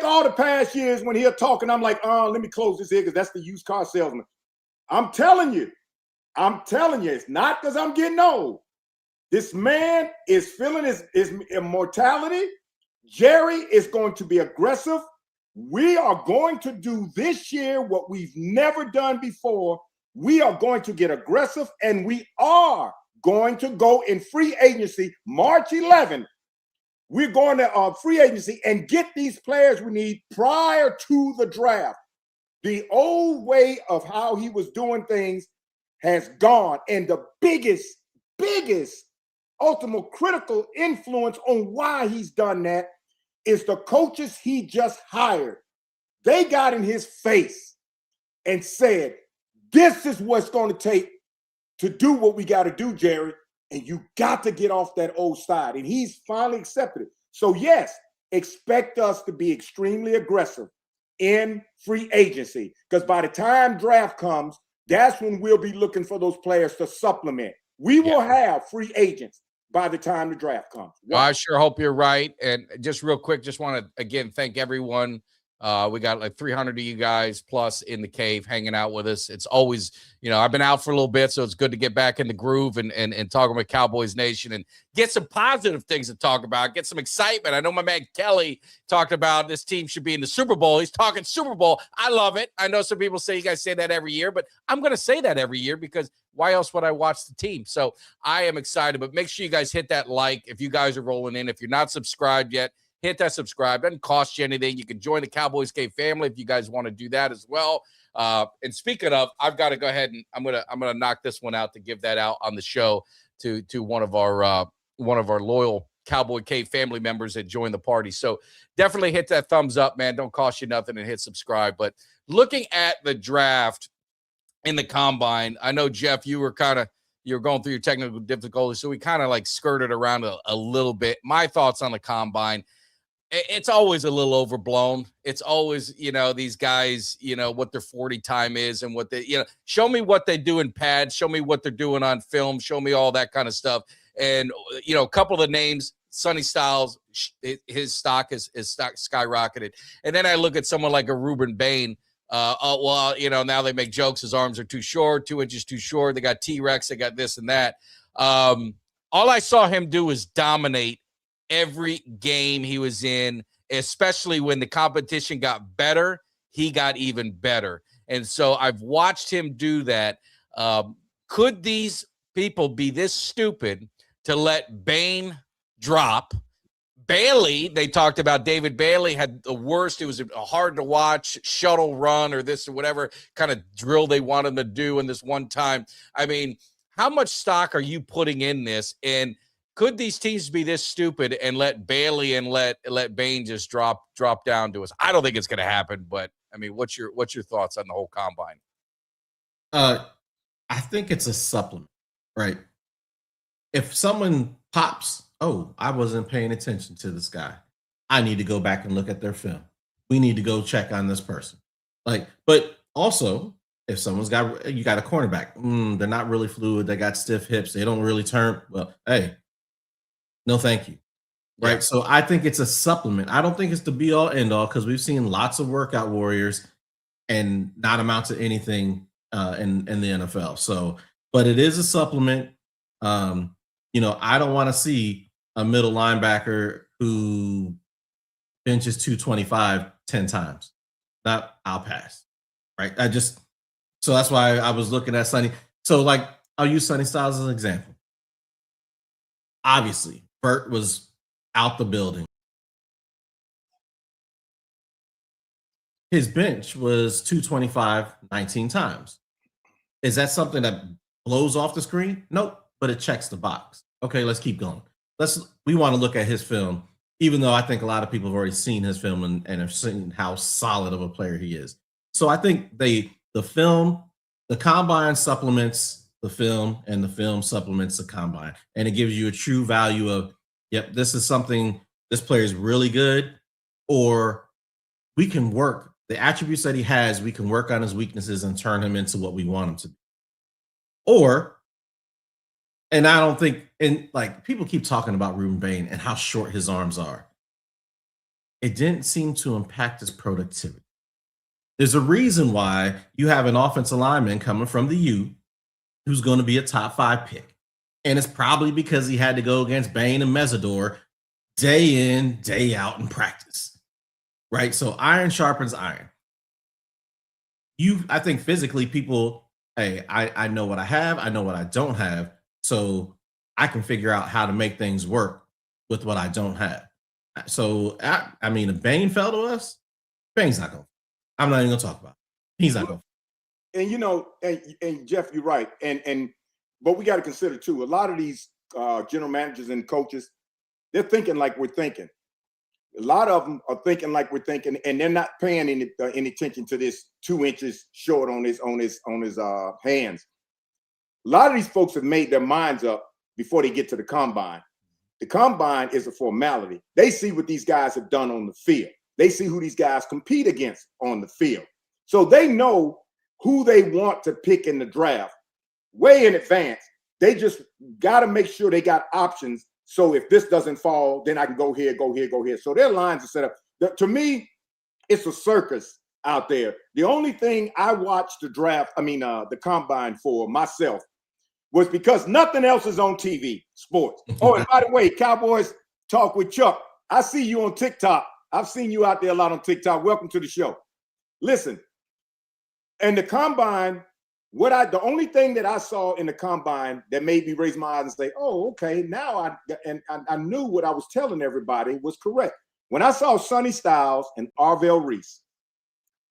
all the past years when he'll talk and I'm like, let me close this here because that's the used car salesman. I'm telling you, it's not because I'm getting old. This man is feeling his immortality. Jerry is going to be aggressive. We are going to do this year what we've never done before. We are going to get aggressive, and we are going to go in free agency March 11th. We're going to free agency and get these players we need prior to the draft. The old way of how he was doing things has gone, and the biggest ultimate critical influence on why he's done that is the coaches he just hired. They got in his face and said, this is what's going to take to do what we got to do, Jerry, and you got to get off that old side. And he's finally accepted it. So yes, expect us to be extremely aggressive in free agency, because by the time draft comes, that's when we'll be looking for those players to supplement. We will have free agents by the time the draft comes. Well, I sure hope you're right. And just real quick, just want to, again, thank everyone. We got like 300 of you guys plus in the cave hanging out with us. It's always, I've been out for a little bit, so it's good to get back in the groove and talking with Cowboys Nation and get some positive things to talk about, get some excitement. I know my man Kelly talked about this team should be in the Super Bowl. He's talking Super Bowl. I love it. I know some people say you guys say that every year, but I'm going to say that every year because why else would I watch the team? So I am excited, but make sure you guys hit that like if you guys are rolling in. If you're not subscribed yet, hit that subscribe. Doesn't cost you anything. You can join the Cowboys Cave family if you guys want to do that as well. And speaking of, I've got to go ahead and I'm gonna knock this one out to give that out on the show to one of our loyal Cowboy Cave family members that joined the party. So definitely hit that thumbs up, man. Don't cost you nothing, and hit subscribe. But looking at the draft in the combine, I know Jeff, you were going through your technical difficulties, so we kind of like skirted around a little bit. My thoughts on the combine. It's always a little overblown. It's always, these guys, what their 40 time is and what they, show me what they do in pads, show me what they're doing on film, show me all that kind of stuff. And, a couple of the names, Sonny Styles, his stock is skyrocketed. And then I look at someone like a Ruben Bain. Now they make jokes. His arms are too short, 2 inches too short. They got T-Rex. They got this and that. All I saw him do was dominate every game he was in, especially when the competition got better, he got even better. And so I've watched him do that. Could these people be this stupid to let Bain drop? Bailey, they talked about David Bailey had the worst. It was a hard to watch shuttle run or this or whatever kind of drill they wanted him to do in this one time. I mean, how much stock are you putting in this? And could these teams be this stupid and let Bailey and let Bain just drop down to us? I don't think it's going to happen, but I mean, what's your thoughts on the whole combine? I think it's a supplement, right? If someone pops, I wasn't paying attention to this guy, I need to go back and look at their film. We need to go check on this person. But also, if someone's you got a cornerback, they're not really fluid. They got stiff hips. They don't really turn. Well, hey, no, thank you. Right. Yeah. So I think it's a supplement. I don't think it's the be all end all, because we've seen lots of workout warriors and not amount to anything in the NFL. So, but it is a supplement. I don't want to see a middle linebacker who benches 225 10 times. I'll pass. Right. So that's why I was looking at Sonny. So I'll use Sonny Styles as an example. Obviously, Burt was out the building. His bench was 225 19 times. Is that something that blows off the screen? Nope, but it checks the box. Okay, let's keep going. We want to look at his film, even though I think a lot of people have already seen his film and have seen how solid of a player he is. So I think the film, the combine supplements the film, and the film supplements the combine. And it gives you a true value of, yep, this is something, this player is really good, or we can work the attributes that he has, we can work on his weaknesses and turn him into what we want him to be. Or And I don't think, and like people keep talking about Ruben Bain and how short his arms are. It didn't seem to impact his productivity. There's a reason why you have an offensive lineman coming from the U who's going to be a top 5 pick. And it's probably because he had to go against Bain and Mesidor day in, day out in practice. Right? So iron sharpens iron. I think physically people, hey, I know what I have. I know what I don't have. So I can figure out how to make things work with what I don't have. So, I mean, if Bain fell to us, Bain's not going. I'm not even going to talk about it. He's not going. And, you know, and Jeff, you're right. But we got to consider, too, a lot of these general managers and coaches, they're thinking like we're thinking. A lot of them are thinking like we're thinking, and they're not paying any attention to this 2 inches short on his hands. A lot of these folks have made their minds up before they get to the combine. The combine is a formality. They see what these guys have done on the field. They see who these guys compete against on the field. So they know who they want to pick in the draft way in advance. They just got to make sure they got options. So if this doesn't fall, then I can go here, go here, go here. So their lines are set up. To me, it's a circus out there. The only thing I watched the combine for myself was because nothing else is on TV, sports. Oh, and by the way, Cowboys Talk with Chuck. I see you on TikTok. I've seen you out there a lot on TikTok. Welcome to the show. Listen, and the combine, the only thing that I saw in the combine that made me raise my eyes and say, oh, okay, now I knew what I was telling everybody was correct. When I saw Sonny Styles and Arvell Reese,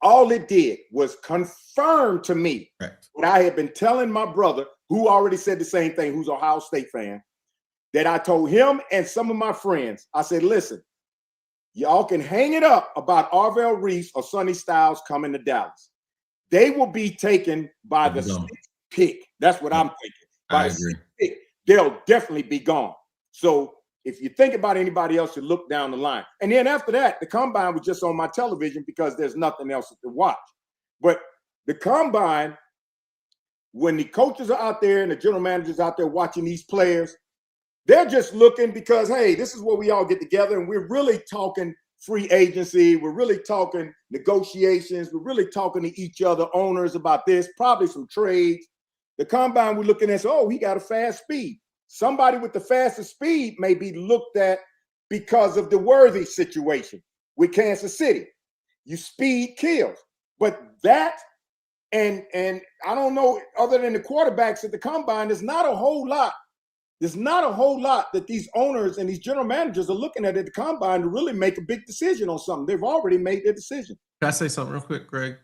all it did was confirm to me what I had been telling my brother, who already said the same thing, who's an Ohio State fan, that I told him and some of my friends. I said, listen, y'all can hang it up about Arvell Reese or Sonny Styles coming to Dallas. They will be taken by the 6th pick. That's what I'm thinking. By the 6th pick, they'll definitely be gone. So if you think about anybody else, you look down the line. And then after that, the combine was just on my television because there's nothing else to watch. But the combine, when the coaches are out there and the general managers out there watching these players, they're just looking because, hey, this is where we all get together and we're really talking free agency. We're really talking negotiations. We're really talking to each other, owners, about this, probably some trades. The combine, we're looking at, oh, he got a fast speed. Somebody with the fastest speed may be looked at because of the Worthy situation with Kansas City. You speed kills. But that, and I don't know, other than the quarterbacks at the combine, there's not a whole lot. There's not a whole lot that these owners and these general managers are looking at the combine to really make a big decision on something. They've already made their decision. Can I say something real quick, Greg?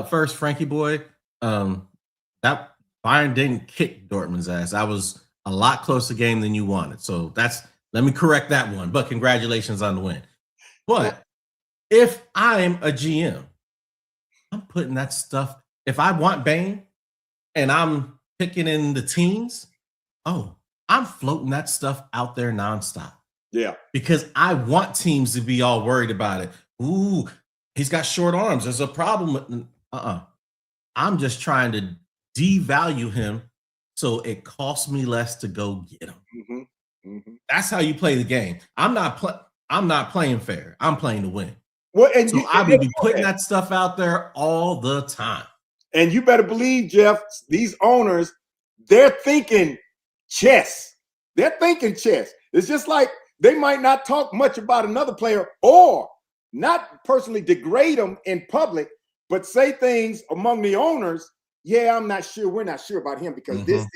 First, Frankie boy, that Bayern didn't kick Dortmund's ass. That was a lot closer game than you wanted. So let me correct that one. But congratulations on the win. But if I'm a GM, I'm putting that stuff. If I want Bain and I'm picking in the teens, I'm floating that stuff out there nonstop. Yeah. Because I want teams to be all worried about it. Ooh, he's got short arms. There's a problem. I'm just trying to devalue him so it costs me less to go get him. Mm-hmm. Mm-hmm. That's how you play the game. I'm not playing fair. I'm playing to win. Well, and so I would be putting that stuff out there all the time. And you better believe, Jeff, these owners, they're thinking chess. They're thinking chess. It's just like they might not talk much about another player or not personally degrade them in public, but say things among the owners. Yeah, I'm not sure. We're not sure about him because this,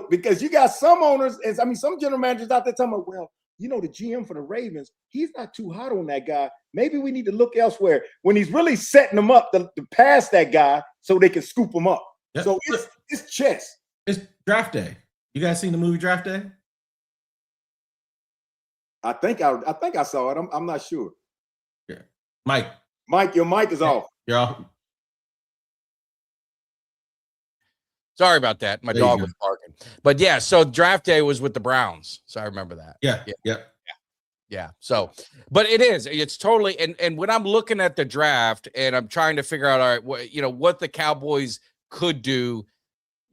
because you got some owners, and some general managers out there talking about, well, the GM for the Ravens, he's not too hot on that guy. Maybe we need to look elsewhere when he's really setting them up to pass that guy so they can scoop him up. Yep. So it's chess. It's draft day. You guys seen the movie Draft Day? I think I saw it. I'm not sure. Yeah. Mike, your mic is off. You're off. Sorry about that. My dog was barking. But yeah, so draft day was with the Browns. So I remember that. Yeah. So, but it's totally, and when I'm looking at the draft and I'm trying to figure out, all right, what the Cowboys could do,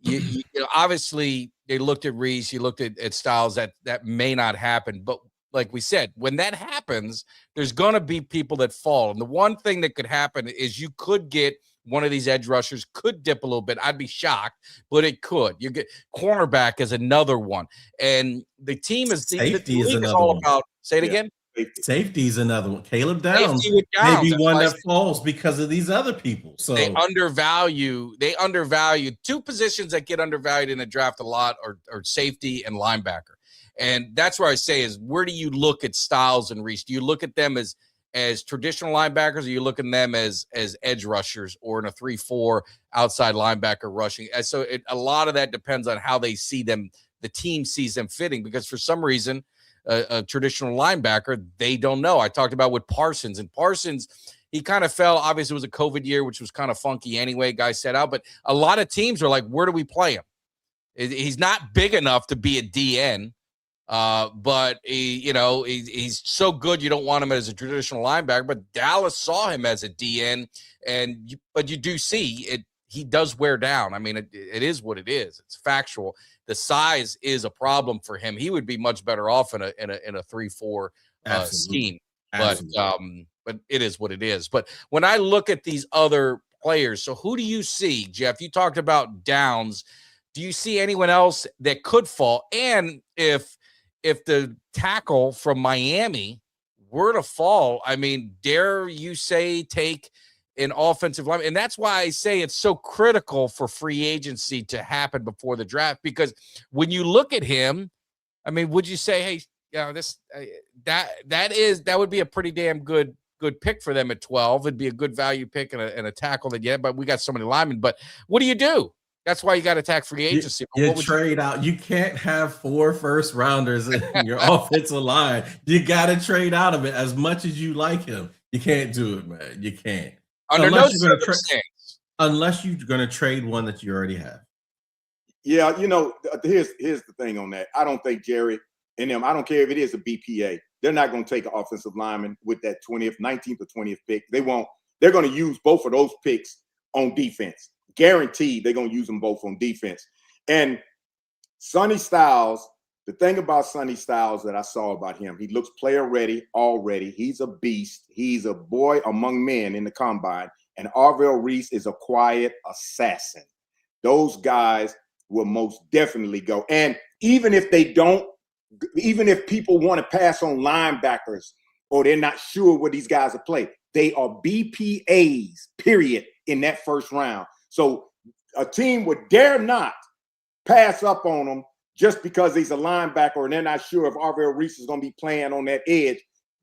you know, obviously they looked at Reese, you looked at Styles, that may not happen. But like we said, when that happens, there's going to be people that fall. And the one thing that could happen is you could get one of these edge rushers could dip a little bit. I'd be shocked, but it could. You get cornerback is another one. And the team is the league is all about, say it again. Safety is another one. Caleb Downs may be one that falls because of these other people. So they undervalue two positions that get undervalued in the draft a lot are safety and linebacker. And that's where I say is, where do you look at Styles and Reese? Do you look at them as traditional linebackers, or you look at them as edge rushers, or in a 3-4 outside linebacker rushing? And so a lot of that depends on how they see them, the team sees them fitting, because for some reason, a traditional linebacker, they don't know. I talked about with Parsons, and Parsons, he kind of fell. Obviously, it was a COVID year, which was kind of funky anyway. Guys set out, but a lot of teams are like, where do we play him? He's not big enough to be a DN, but he's so good you don't want him as a traditional linebacker. But Dallas saw him as a DN, but you do see it. He does wear down. I mean, it is what it is. It's factual. The size is a problem for him. He would be much better off in a 3-4 scheme. But it is what it is. But when I look at these other players, so who do you see, Jeff? You talked about Downs. Do you see anyone else that could fall? And if the tackle from Miami were to fall, I mean, dare you say take in offensive line? And that's why I say it's so critical for free agency to happen before the draft, because when you look at him, I mean, would you say, hey, that would be a pretty damn good pick for them at 12. It'd be a good value pick and a tackle but we got so many linemen. But what do? That's why you got to attack free agency. You trade out. You can't have 4 first-rounders in your offensive line. You got to trade out of it as much as you like him. You can't do it, man. You can't. Unless you're going to trade one that you already have. Yeah, here's the thing on that. I don't think Jerry and them, I don't care if it is a BPA, they're not going to take an offensive lineman with that 19th or 20th pick. They won't. They're going to use both of those picks on defense. Guaranteed they're going to use them both on defense. And Sonny Styles, the thing about Sonny Styles that I saw about him, he looks player ready already. He's a beast. He's a boy among men in the combine. And Arvell Reese is a quiet assassin. Those guys will most definitely go. And even if people want to pass on linebackers or they're not sure where these guys will play, they are BPAs, period, in that first round. So a team would dare not pass up on him just because he's a linebacker and they're not sure if Arvell Reese is going to be playing on that edge.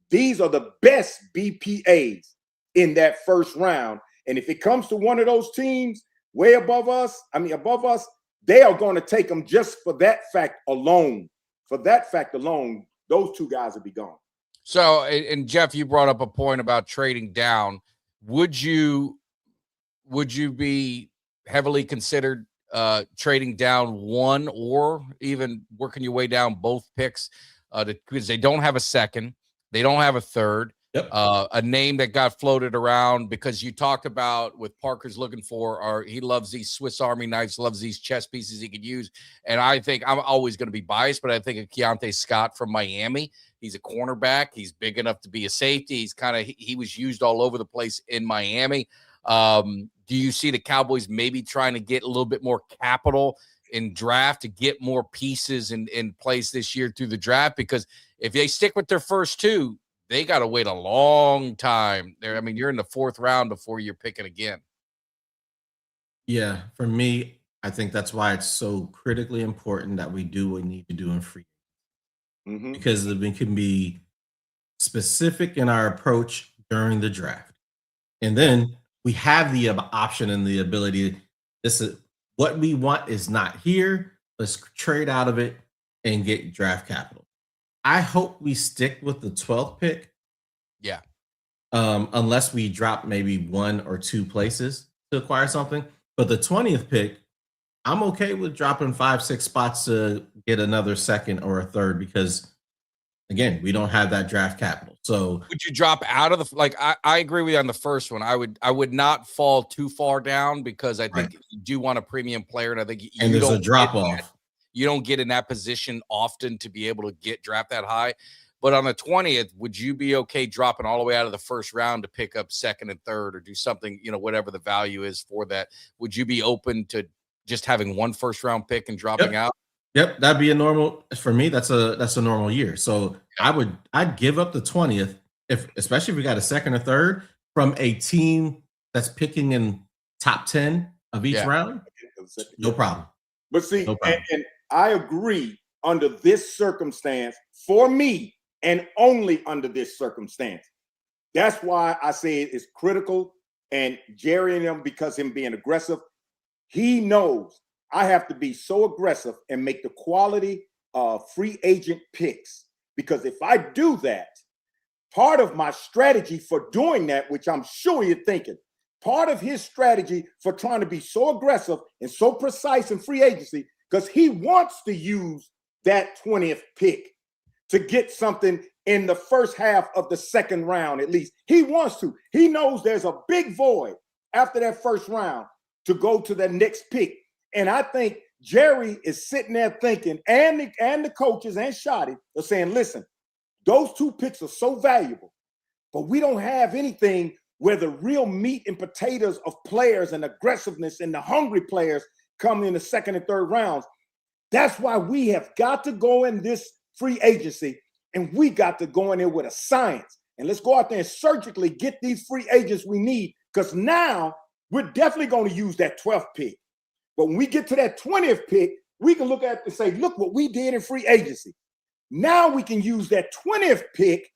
These are the best BPAs in that first round. And if it comes to one of those teams way above us, they are going to take them just for that fact alone. For that fact alone, those two guys will be gone. So, and Jeff, you brought up a point about trading down. Would you be heavily considered trading down one, or even working your way down both picks, because they don't have a second, they don't have a third? Yep. A name that got floated around because you talked about with Parker's looking for, he loves these Swiss Army knives, loves these chess pieces he could use. And I think I'm always going to be biased, but I think of Keontae Scott from Miami. He's a cornerback. He's big enough to be a safety. He was used all over the place in Miami. Do you see the Cowboys maybe trying to get a little bit more capital in draft to get more pieces in place this year through the draft? Because if they stick with their first two, they got to wait a long time there. I mean, you're in the 4th round before you're picking again. Yeah, for me, I think that's why it's so critically important that we do what we need to do in free. Mm-hmm. Because we can be specific in our approach during the draft. And then we have the option and the ability. This is what we want is not here. Let's trade out of it and get draft capital. I hope we stick with the 12th pick. Yeah. Unless we drop maybe 1 or 2 places to acquire something. But the 20th pick, I'm okay with dropping 5-6 spots to get another second or a third, because again, we don't have that draft capital. So would you drop out of the, like, I agree with you on the first one. I would not fall too far down because I think you do want a premium player, and I think and there's a drop off. You don't get in that position often to be able to draft that high. But on the 20th, would you be okay dropping all the way out of the first round to pick up second and third, or do something, whatever the value is for that? Would you be open to just having one first round pick and dropping out? Yep, that'd be a normal for me. That's a normal year. So I'd give up the 20th especially if we got a second or third from a team that's picking in top 10 of each round. No problem. But see, and I agree under this circumstance, for me, and only under this circumstance. That's why I say it's critical. And Jerry and him, because him being aggressive, he knows I have to be so aggressive and make the quality free agent picks. Because if I do that, part of my strategy for doing that, which I'm sure you're thinking, part of his strategy for trying to be so aggressive and so precise in free agency, because he wants to use that 20th pick to get something in the first half of the second round, at least. He wants to. He knows there's a big void after that first round to go to the next pick. And I think Jerry is sitting there thinking, and the coaches and Shotty are saying, listen, those two picks are so valuable, but we don't have anything where the real meat and potatoes of players and aggressiveness and the hungry players come in the second and third rounds. That's why we have got to go in this free agency, and we got to go in there with a science. And let's go out there and surgically get these free agents we need, because now we're definitely going to use that 12th pick. But when we get to that 20th pick, we can look at it and say, look what we did in free agency. Now we can use that 20th pick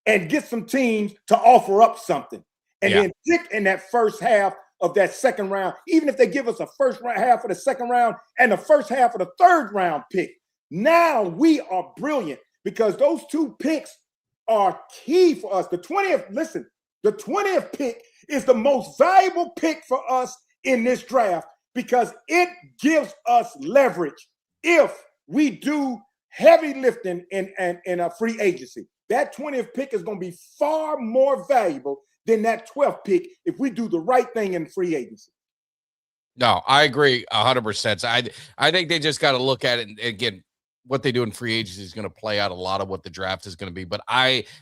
and get some teams to offer up something. And then pick in that first half of that second round, even if they give us a first half of the second round and the first half of the third round pick. Now we are brilliant, because those two picks are key for us. The 20th pick is the most valuable pick for us in this draft, because it gives us leverage if we do heavy lifting in a free agency. That 20th pick is going to be far more valuable than that 12th pick if we do the right thing in free agency. No, I agree 100%. I think they just got to look at it. And again, what they do in free agency is going to play out a lot of what the draft is going to be. But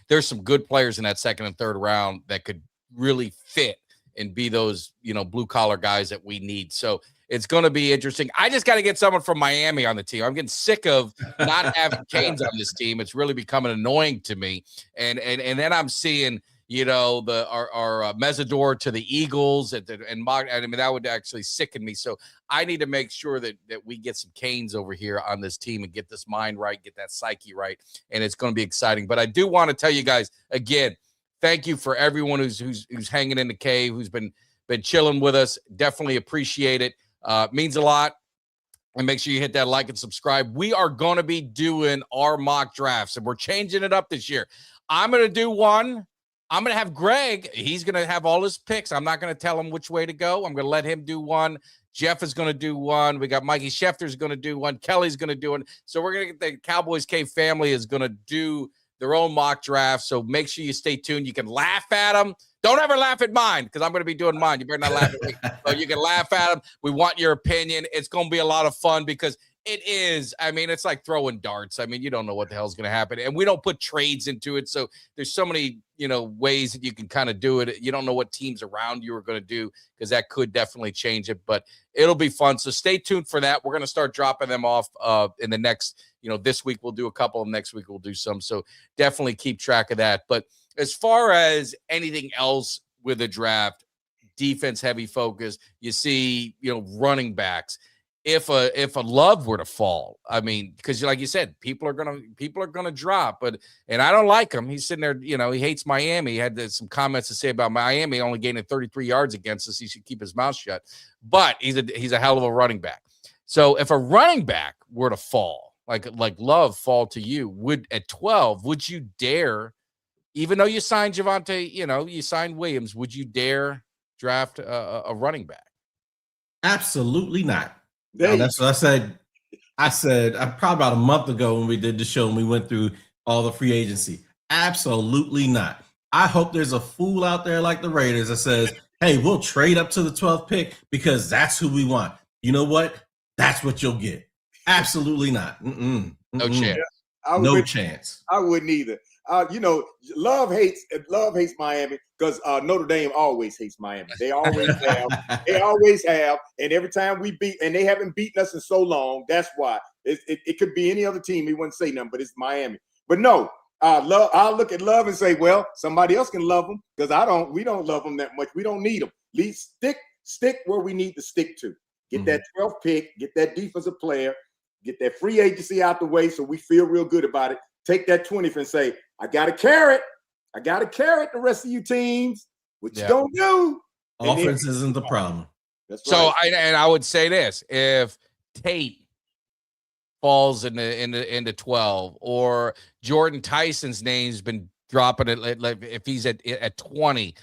there's some good players in that second and third round that could really fit and be those, blue collar guys that we need. So it's going to be interesting. I just got to get someone from Miami on the team. I'm getting sick of not having Canes on this team. It's really becoming annoying to me. And then I'm seeing, our Mesidor to the Eagles and that would actually sicken me. So I need to make sure that we get some Canes over here on this team and get this mind right, get that psyche right. And it's going to be exciting. But I do want to tell you guys again, thank you for everyone who's hanging in the cave, who's been chilling with us. Definitely appreciate it. Means a lot. And make sure you hit that like and subscribe. We are going to be doing our mock drafts, and we're changing it up this year. I'm going to do one. I'm going to have Greg. He's going to have all his picks. I'm not going to tell him which way to go. I'm going to let him do one. Jeff is going to do one. We got Mikey Schefter's going to do one. Kelly's going to do one. So we're going to get the Cowboys Cave family is going to do their own mock draft. So make sure you stay tuned. You can laugh at them. Don't ever laugh at mine, because I'm going to be doing mine. You better not laugh at me. So you can laugh at them. We want your opinion. It's going to be a lot of fun, because it is. I mean, it's like throwing darts. I mean, you don't know what the hell is going to happen. And we don't put trades into it. So there's so many, ways that you can kind of do it. You don't know what teams around you are going to do, because that could definitely change it. But it'll be fun. So stay tuned for that. We're going to start dropping them off in the next, this week we'll do a couple. Next week we'll do some. So definitely keep track of that. But as far as anything else with the draft, defense heavy focus, you see, running backs. If a Love were to fall, I mean, because like you said, people are gonna drop, and I don't like him. He's sitting there, he hates Miami. He had some comments to say about Miami only gaining 33 yards against us. He should keep his mouth shut. But he's a hell of a running back. So if a running back were to fall, like Love fall to you, at 12, would you dare? Even though you signed Javonte, you signed Williams, would you dare draft a running back? Absolutely not. No, that's what I said. I said probably about a month ago when we did the show and we went through all the free agency? Absolutely not. I hope there's a fool out there like the Raiders that says, hey, we'll trade up to the 12th pick because that's who we want. You know what? That's what you'll get. Absolutely not. No chance. No chance. I wouldn't either. Love hates Miami because Notre Dame always hates Miami. They always have. They always have. And every time we beat, and they haven't beaten us in so long, that's why. It could be any other team. He wouldn't say nothing, but it's Miami. But no, I'll look at Love and say, well, somebody else can love them because we don't love them that much. We don't need them. At least stick where we need to stick to. Get that 12th pick, get that defensive player, get that free agency out the way so we feel real good about it. Take that 20th and say, I got a carrot. I got a carrot the rest of you teams. What you gonna do? Offense isn't the problem. That's so right. I would say this: if Tate falls into 12, or Jordan Tyson's name's been dropping it, if he's at 20,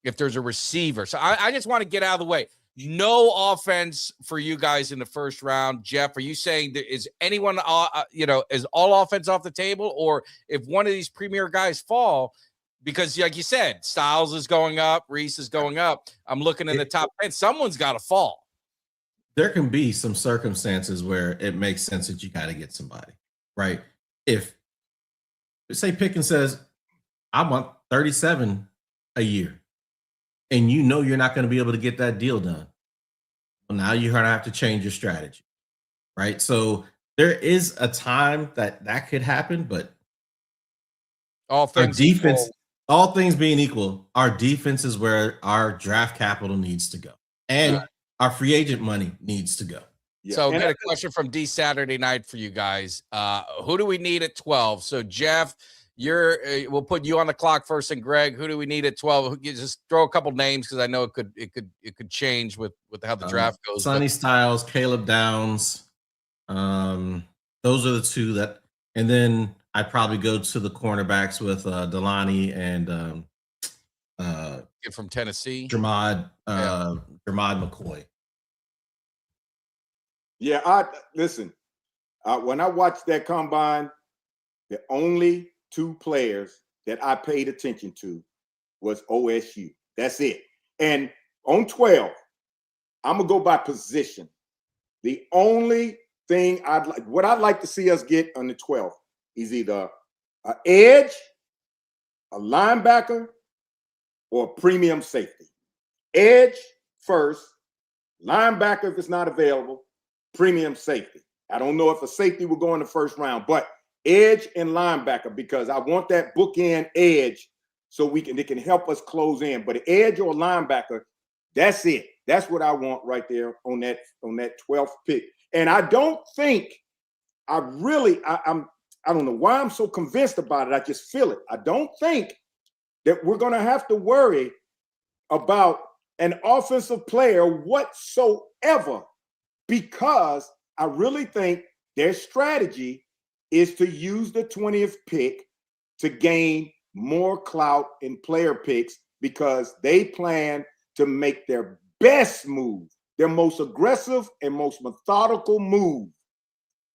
if there's a receiver. So I just want to get out of the way. No offense for you guys in the first round. Jeff, are you saying that is anyone, is all offense off the table? Or if one of these premier guys fall, because like you said, Styles is going up, Reese is going up, I'm looking in the top 10, someone's got to fall. There can be some circumstances where it makes sense that you got to get somebody, right? If, say, Pickens says, I want 37 a year, and you know you're not going to be able to get that deal done. Well, now you're going to have to change your strategy, right? So there is a time that could happen, but All things being equal, our defense is where our draft capital needs to go, and our free agent money needs to go. Yeah. So, got a question from D Saturday Night for you guys. Who do we need at 12? So, Jeff, we'll put you on the clock first, and Greg, who do we need at 12? Just throw a couple names because I know it could change with how the draft goes. Sonny Styles, Caleb Downs, those are the two that, and then I'd probably go to the cornerbacks with Delani and from Tennessee, Jermod McCoy. Yeah, listen. When I watched that combine, the only two players that I paid attention to was OSU. That's it. And on 12, I'm gonna go by position. The only thing what I'd like to see us get on the 12th is either an edge, a linebacker, or a premium safety. Edge first, linebacker if it's not available, premium safety. I don't know if a safety will go in the first round, but edge and linebacker, because I want that bookend edge so it can help us close in. But edge or linebacker, that's it. That's what I want right there on that 12th pick. And I don't think I don't know why I'm so convinced about it. I just feel it. I don't think that we're going to have to worry about an offensive player whatsoever, because I really think their strategy is to use the 20th pick to gain more clout in player picks, because they plan to make their best move, their most aggressive and most methodical move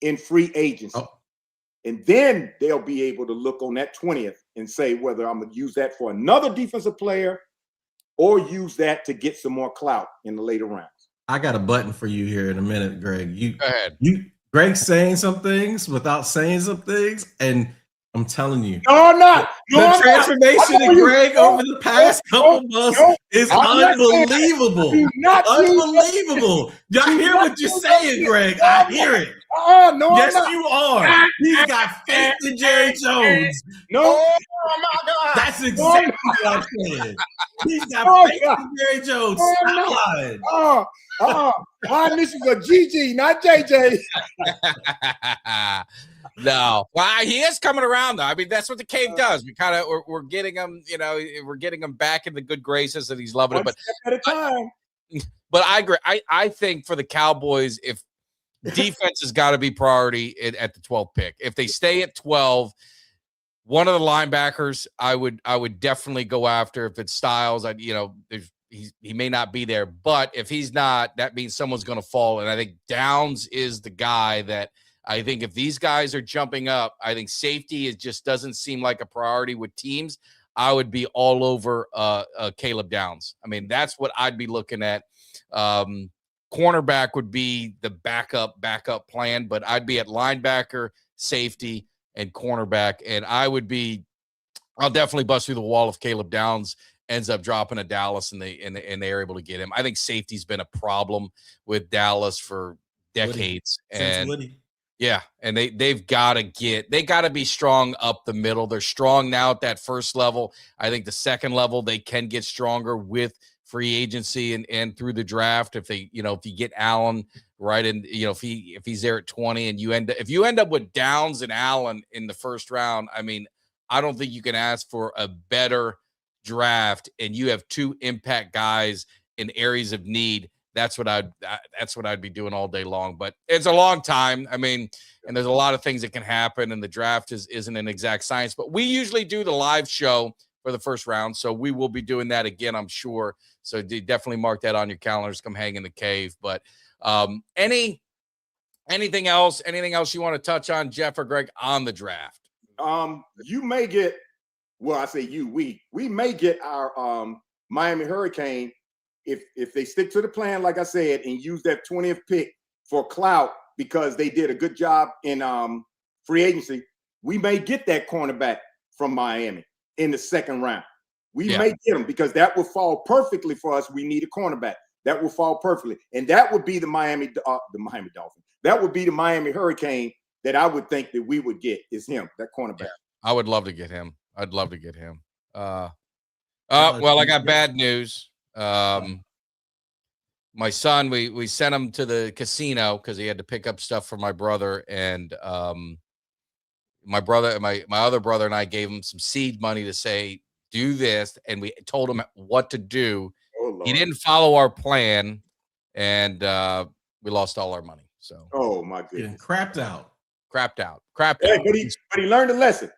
in free agency. Oh. And then they'll be able to look on that 20th and say whether I'm going to use that for another defensive player or use that to get some more clout in the later rounds. I got a button for you here in a minute, Greg. Go ahead. Greg's saying some things without saying some things, and I'm telling you. No, I'm not. The transformation in Greg over the past couple months is unbelievable. Unbelievable. Y'all hear what you're saying, Greg? I hear it. No, yes, you are. He's got faith in Jerry Jones. No, oh my God. That's exactly what I'm saying. He's got faith in Jerry Jones. This is a GG, not JJ. No, well, he is coming around though. I mean, that's what the cave does. We're getting him, we're getting him back in the good graces, and he's loving it. But at a time. But I agree. I think for the Cowboys, if defense has got to be priority at the 12th pick. If they stay at 12, one of the linebackers, I would definitely go after. If it's Styles, he may not be there, but if he's not, that means someone's going to fall. And I think Downs is the guy that I think if these guys are jumping up, I think safety just doesn't seem like a priority with teams. I would be all over Caleb Downs. I mean, that's what I'd be looking at. Cornerback would be the backup plan, but I'd be at linebacker, safety, and cornerback. And I'll definitely bust through the wall if Caleb Downs ends up dropping to Dallas and they're able to get him. I think safety's been a problem with Dallas for decades. Yeah, and they've got to be strong up the middle. They're strong now at that first level. I think the second level they can get stronger with free agency and through the draft. If you get Allen right in, if he's there at 20 and if you end up with Downs and Allen in the first round, I mean, I don't think you can ask for a better draft, and you have two impact guys in areas of need. That's what I'd be doing all day long, but it's a long time. I mean, and there's a lot of things that can happen, and the draft isn't an exact science, but we usually do the live show for the first round. So we will be doing that again, I'm sure. So definitely mark that on your calendars. Come hang in the cave. But anything else you want to touch on, Jeff or Greg, on the draft? You may get, well, I say you, we may get our Miami Hurricane if they stick to the plan, like I said, and use that 20th pick for clout because they did a good job in free agency. We may get that cornerback from Miami in the second round. We may get him because that would fall perfectly for us. We need a cornerback. That will fall perfectly. And that would be the Miami Dolphins. That would be the Miami Hurricane that I would think that we would get is him, that cornerback. Yeah, I would love to get him. I'd love to get him. Well, I got bad news. My son, we sent him to the casino because he had to pick up stuff for my brother, and my other brother and I gave him some seed money to say, do this, and we told him what to do. Oh, he didn't follow our plan, and we lost all our money. So, oh my goodness, crapped out. Hey, but he learned a lesson.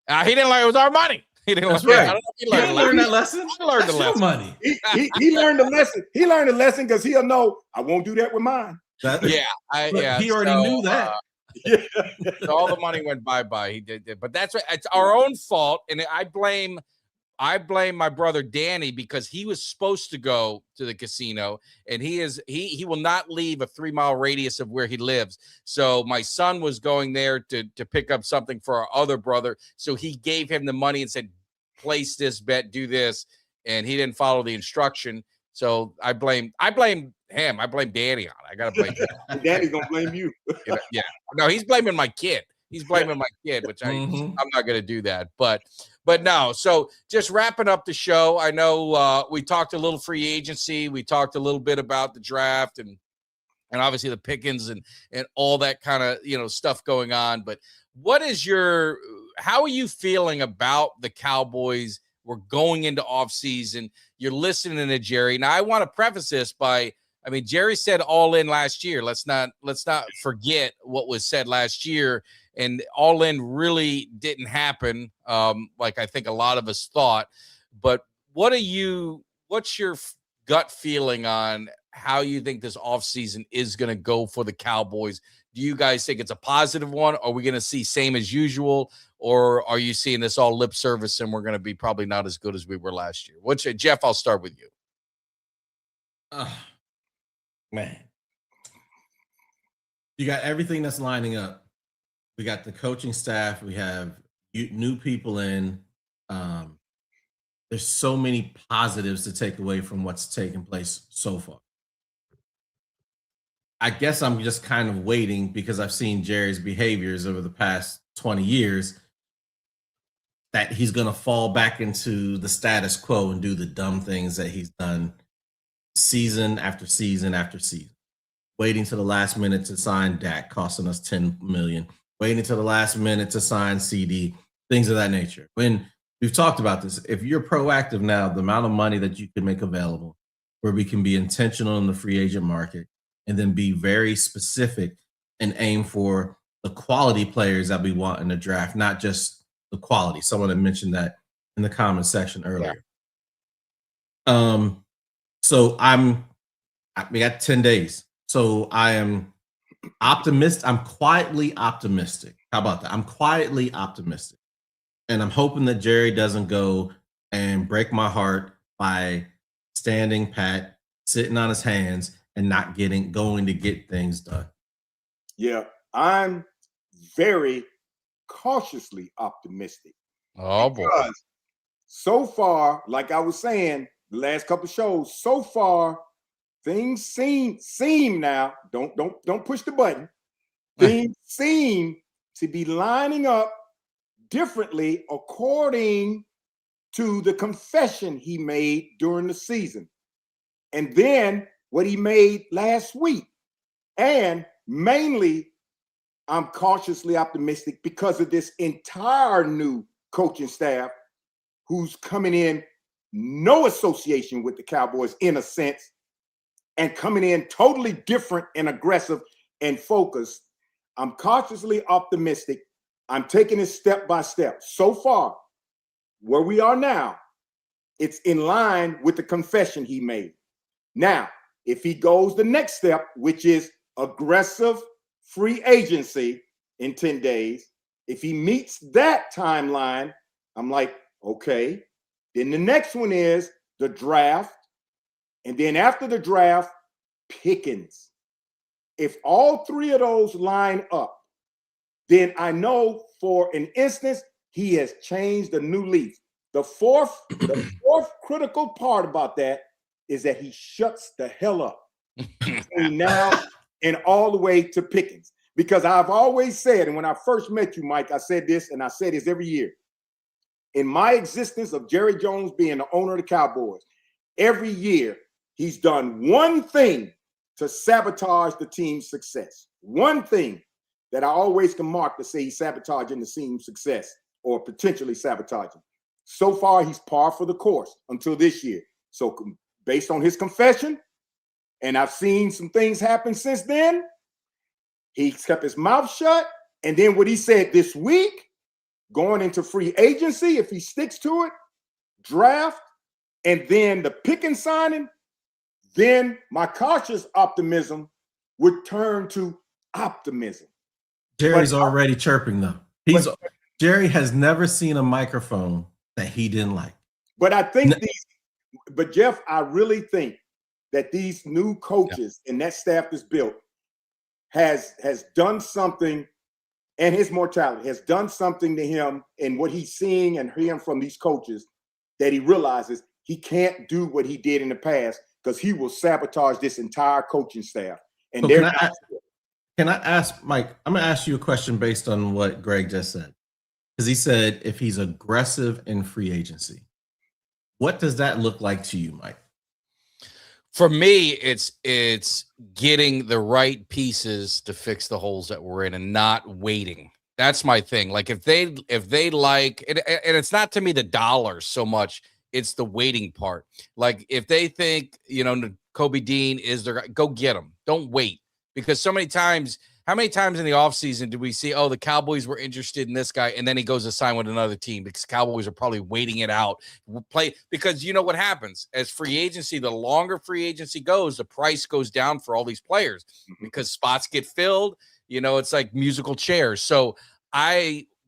He didn't learn. It was our money. He didn't learn. Right. I don't know if he learned that lesson. I learned the lesson. Money. He learned the lesson. He learned a lesson because he'll know I won't do that with mine. He already knew that. So all the money went bye-bye. He did, but it's our own fault, and I blame my brother Danny because he was supposed to go to the casino, and he will not leave a 3-mile radius of where he lives. So my son was going there to pick up something for our other brother. So he gave him the money and said, place this bet, do this, and he didn't follow the instruction. So I blame him. I blame Danny on it. I gotta blame him. Danny's gonna blame you. Yeah. No, he's blaming my kid. He's blaming my kid, which I'm not gonna do that. But no. So just wrapping up the show. I know we talked a little free agency. We talked a little bit about the draft and obviously the Pickens and all that kind of stuff going on. But how are you feeling about the Cowboys? We're going into offseason. You're listening to Jerry. Now, I want to preface this by, Jerry said all in last year. Let's not forget what was said last year. And all in really didn't happen, like I think a lot of us thought. But what's your gut feeling on how you think this offseason is going to go for the Cowboys? Do you guys think it's a positive one? Are we going to see same as usual? Or are you seeing this all lip service and we're going to be probably not as good as we were last year? Jeff, I'll start with you. Man. You got everything that's lining up. We got the coaching staff. We have new people in. There's so many positives to take away from what's taken place so far. I guess I'm just kind of waiting because I've seen Jerry's behaviors over the past 20 years that he's going to fall back into the status quo and do the dumb things that he's done season after season after season. Waiting to the last minute to sign Dak, costing us $10 million. Waiting to the last minute to sign CD, things of that nature. When we've talked about this, if you're proactive now, the amount of money that you can make available, where we can be intentional in the free agent market and then be very specific and aim for the quality players that we want in the draft, not just the quality. Someone had mentioned that in the comment section earlier. Yeah. So we got 10 days. So I am I'm quietly optimistic. How about that? I'm quietly optimistic. And I'm hoping that Jerry doesn't go and break my heart by standing pat, sitting on his hands, and not going to get things done. Yeah, I'm very cautiously optimistic. Oh boy. Because so far, like I was saying, the last couple of shows, so far, things seem now, don't push the button. Things seem to be lining up differently according to the confession he made during the season. And then what he made last week. And mainly, I'm cautiously optimistic because of this entire new coaching staff who's coming in, no association with the Cowboys in a sense, and coming in totally different and aggressive and focused. I'm cautiously optimistic. I'm taking it step by step. So far, where we are now, it's in line with the confession he made. Now, if he goes the next step, which is aggressive free agency in 10 days, if he meets that timeline, I'm like, okay. Then the next one is the draft. And then after the draft, Pickens. If all three of those line up, then I know for an instance, he has changed a new leaf. The fourth critical part about that is that he shuts the hell up between now and all the way to Pickens. Because I've always said, and when I first met you, Mike, I said this, and I say this every year. In my existence of Jerry Jones being the owner of the Cowboys, every year he's done one thing to sabotage the team's success. One thing that I always can mark to say he's sabotaging the team's success or potentially sabotaging. So far, he's par for the course until this year. So based on his confession, and I've seen some things happen since then, he kept his mouth shut. And then what he said this week, going into free agency, if he sticks to it, draft, and then the Pickens signing, then my cautious optimism would turn to optimism. Jerry's already chirping though. Jerry has never seen a microphone that he didn't like. But I think but Jeff, I really think that these new coaches and that staff that's built has done something, and his mortality has done something to him and what he's seeing and hearing from these coaches that he realizes he can't do what he did in the past because he will sabotage this entire coaching staff. And so can I ask, Mike, I'm going to ask you a question based on what Greg just said. Because he said if he's aggressive in free agency, what does that look like to you, Mike? For me, it's getting the right pieces to fix the holes that we're in and not waiting. That's my thing. Like if they like, and it's not to me the dollars so much, it's the waiting part. Like if they think, Kobe Dean is their guy, go get him. Don't wait. Because so many times, how many times in the offseason did we see, the Cowboys were interested in this guy, and then he goes to sign with another team because Cowboys are probably waiting it out. Because you know what happens? As free agency, the longer free agency goes, the price goes down for all these players because spots get filled. It's like musical chairs. So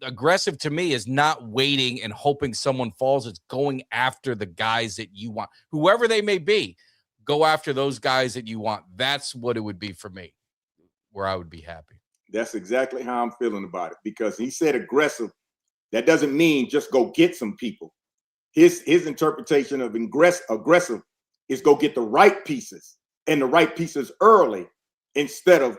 aggressive to me is not waiting and hoping someone falls. It's going after the guys that you want, whoever they may be. Go after those guys that you want. That's what it would be for me, where I would be happy. That's exactly how I'm feeling about it, because he said aggressive. That doesn't mean just go get some people. His interpretation of aggressive is go get the right pieces, and the right pieces early instead of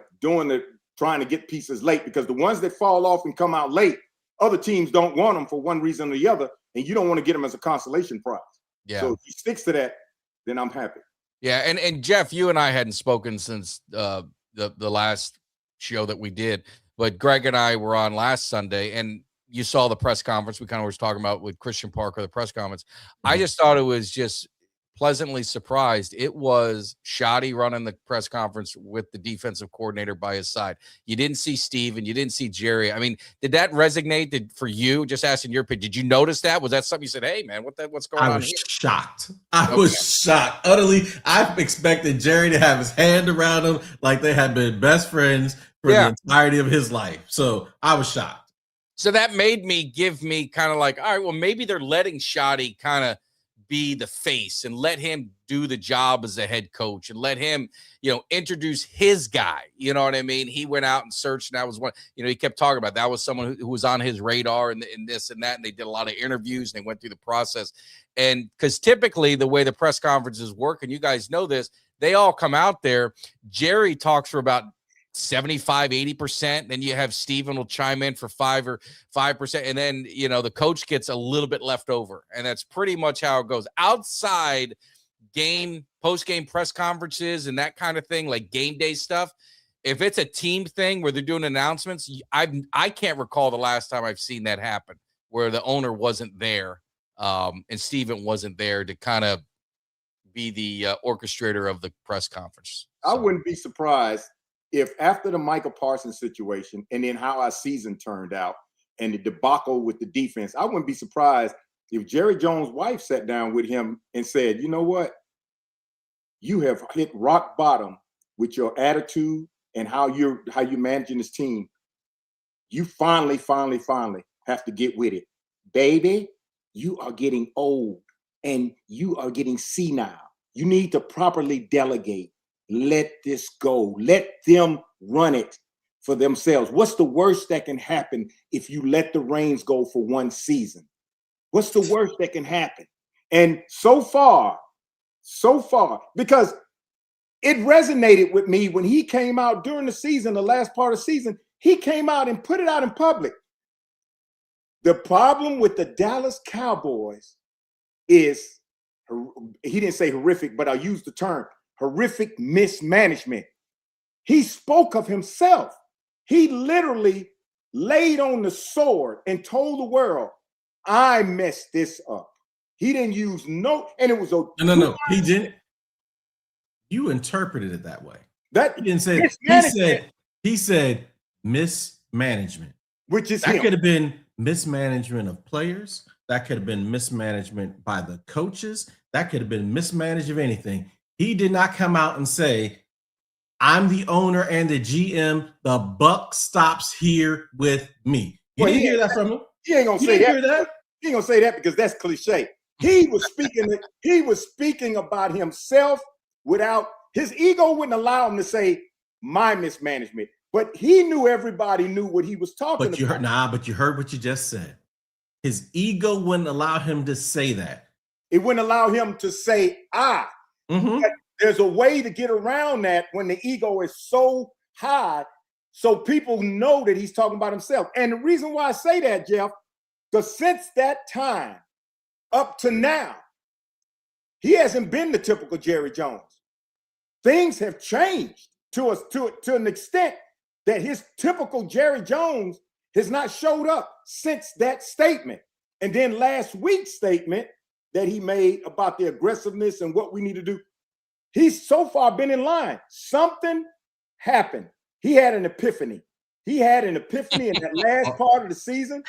trying to get pieces late, because the ones that fall off and come out late, other teams don't want them for one reason or the other, and you don't want to get them as a consolation prize. Yeah. So if he sticks to that, then I'm happy. Yeah, and Jeff, you and I hadn't spoken since the last show that we did, but Greg and I were on last Sunday, and you saw the press conference we kind of was talking about with Christian Parker, the press conference. I just thought it was just pleasantly surprised. It was Shoddy running the press conference with the defensive coordinator by his side. You didn't see Steve and you didn't see Jerry. I mean, did that resonate for you? Just asking your opinion. Did you notice that? Was that something you said, hey, man, what's going on here? Shocked. I was shocked. Utterly. I expected Jerry to have his hand around him like they had been best friends for the entirety of his life. So I was shocked. So that made me kind of like, all right, well, maybe they're letting Shoddy kind of be the face and let him do the job as a head coach and let him, introduce his guy. You know what I mean? He went out and searched, and that was one, he kept talking about that was someone who was on his radar and this and that. And they did a lot of interviews and they went through the process. And because typically the way the press conferences work, and you guys know this, they all come out there. Jerry talks for about 75-80%. Then you have Steven will chime in for 5%. And then, the coach gets a little bit left over. And that's pretty much how it goes. Outside post-game press conferences and that kind of thing, like game day stuff, if it's a team thing where they're doing announcements, I can't recall the last time I've seen that happen where the owner wasn't there and Steven wasn't there to kind of be the orchestrator of the press conference. So. I wouldn't be surprised if after the Micah Parsons situation and then how our season turned out and the debacle with the defense, I wouldn't be surprised if Jerry Jones' wife sat down with him and said, you know what? You have hit rock bottom with your attitude and how you're managing this team. You finally have to get with it. Baby, you are getting old and you are getting senile. You need to properly delegate. Let this go. Let them run it for themselves. What's the worst that can happen if you let the reins go for one season? What's the worst that can happen? And so far, because it resonated with me when he came out during the season, the last part of the season, he came out and put it out in public. The problem with the Dallas Cowboys is, he didn't say horrific, but I used the term, horrific mismanagement. He spoke of himself. He literally laid on the sword and told the world, I messed this up. He didn't use and it was a no. He didn't. You interpreted it that way. That he didn't say that. He said mismanagement, which is that could have been mismanagement of players. That could have been mismanagement by the coaches. That could have been mismanagement of anything. He did not come out and say, I'm the owner and the GM. The buck stops here with me. You didn't hear that from him? He ain't gonna say that. He ain't gonna say that because that's cliche. He was speaking about himself without his ego wouldn't allow him to say my mismanagement. But he knew everybody knew what he was talking about. But you heard what you just said. His ego wouldn't allow him to say that. It wouldn't allow him to say Mm-hmm. There's a way to get around that when the ego is so high, so people know that he's talking about himself. And the reason why I say that, Jeff, because since that time up to now, he hasn't been the typical Jerry Jones. Things have changed to an extent that his typical Jerry Jones has not showed up since that statement. And then last week's statement that he made about the aggressiveness and what we need to do, he's so far been in line. Something happened. He had an epiphany. In that last part of the season.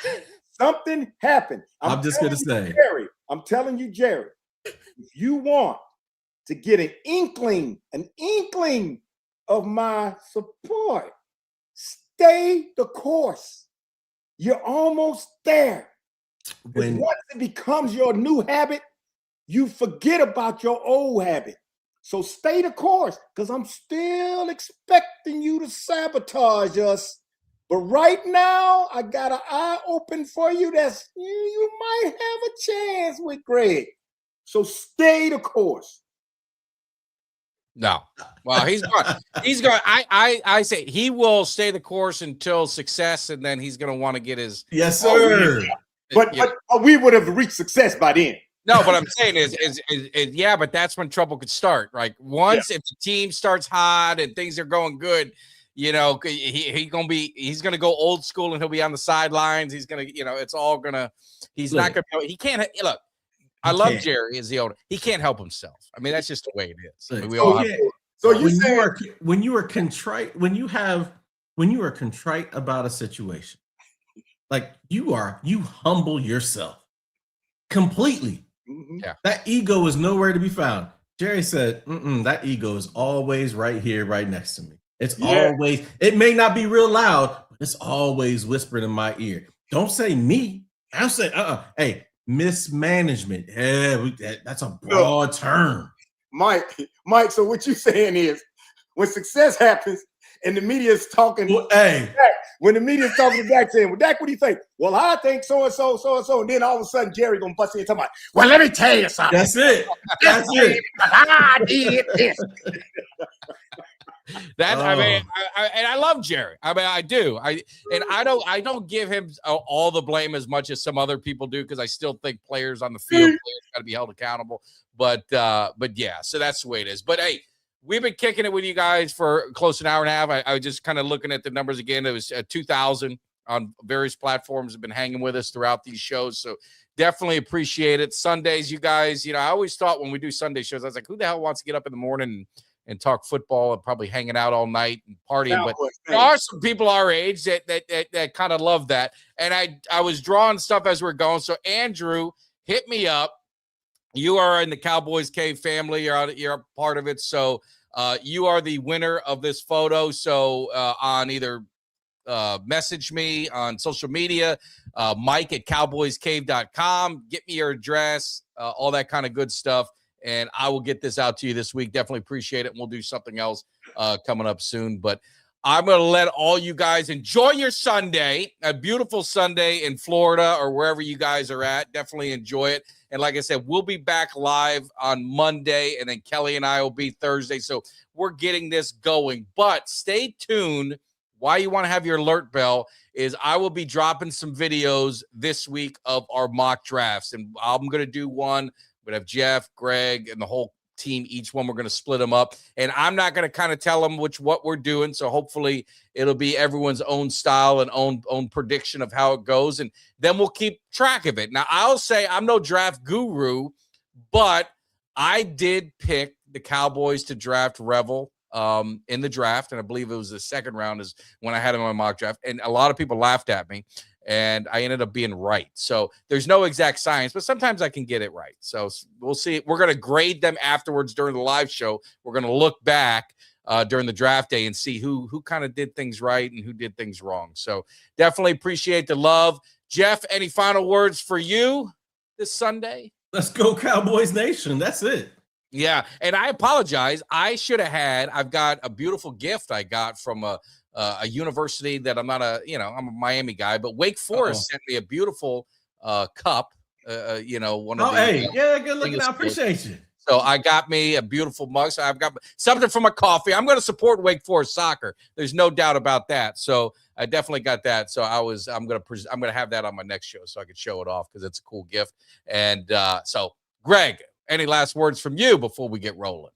Something happened. I'm just going to say, Jerry, I'm telling you, Jerry, if you want to get an inkling of my support, stay the course. You're almost there. Once it becomes your new habit, you forget about your old habit. So stay the course, because I'm still expecting you to sabotage us. But right now, I got an eye open for you. You might have a chance with Greg. So stay the course. No. Well, he's going. I say he will stay the course until success, and then he's going to want to get his. Yes, sir. But we would have reached success by then. No, what I'm saying is yeah, but that's when trouble could start. Like once if the team starts hot and things are going good, he's gonna go old school and he'll be on the sidelines. He's gonna, it's all gonna. He can't look. I love Jerry as the owner. He can't help himself. I mean, that's just the way it is. I mean, we So, all when you are contrite, when you are contrite about a situation, like you humble yourself completely. Mm-hmm. Yeah. That ego is nowhere to be found. Jerry said, that ego is always right here, right next to me. It's always, it may not be real loud, but it's always whispering in my ear. Don't say me. I'll say, hey, mismanagement. Yeah, that's a broad term. Mike, so what you saying is when success happens and the media is talking, when the media is talking to Dak saying, well, Dak, what do you think? Well, I think so-and-so, so-and-so. And then all of a sudden, Jerry going to bust in and talk about, well, let me tell you something. That's it. That's it. I did this. I mean, I love Jerry. I mean, I do. I don't give him all the blame as much as some other people do, because I still think players on the field got to be held accountable. But yeah, so that's the way it is. But hey, we've been kicking it with you guys for close to an hour and a half. I was just kind of looking at the numbers again. It was 2,000 on various platforms have been hanging with us throughout these shows. So definitely appreciate it. Sundays, you guys, I always thought when we do Sunday shows, I was like, who the hell wants to get up in the morning and talk football and probably hanging out all night and partying? But there are some people our age that kind of love that. And I was drawing stuff as we're going. So Andrew, hit me up. You are in the Cowboys Cave family. You're a part of it. So you are the winner of this photo. So on either message me on social media, Mike at cowboyscave.com. Get me your address, all that kind of good stuff. And I will get this out to you this week. Definitely appreciate it. And we'll do something else coming up soon. But I'm going to let all you guys enjoy your Sunday, a beautiful Sunday in Florida or wherever you guys are at. Definitely enjoy it. And like I said, we'll be back live on Monday, and then Kelly and I will be Thursday. So we're getting this going. But stay tuned. Why you want to have your alert bell is I will be dropping some videos this week of our mock drafts. And I'm going to do one. We're going to have Jeff, Greg, and the whole team. Each one, we're going to split them up. And I'm not going to kind of tell them what we're doing. So hopefully it'll be everyone's own style and own prediction of how it goes. And then we'll keep track of it. Now, I'll say I'm no draft guru, but I did pick the Cowboys to draft Revel in the draft. And I believe it was the second round is when I had him on my mock draft. And a lot of people laughed at me. And I ended up being right. So there's no exact science, but sometimes I can get it right. So we'll see. We're going to grade them afterwards during the live show. We're going to look back during the draft day and see who kind of did things right and who did things wrong. So definitely appreciate the love. Jeff, any final words for you this Sunday? Let's go Cowboys Nation. That's it. Yeah. And I apologize. I've got a beautiful gift I got from a university that I'm not I'm a Miami guy, but Wake Forest sent me a beautiful cup, one of good looking. I appreciate you. So I got me a beautiful mug. So I've got something for my coffee. I'm going to support Wake Forest soccer. There's no doubt about that. So I definitely got that. So I'm going to have that on my next show so I could show it off because it's a cool gift. And so Greg, any last words from you before we get rolling?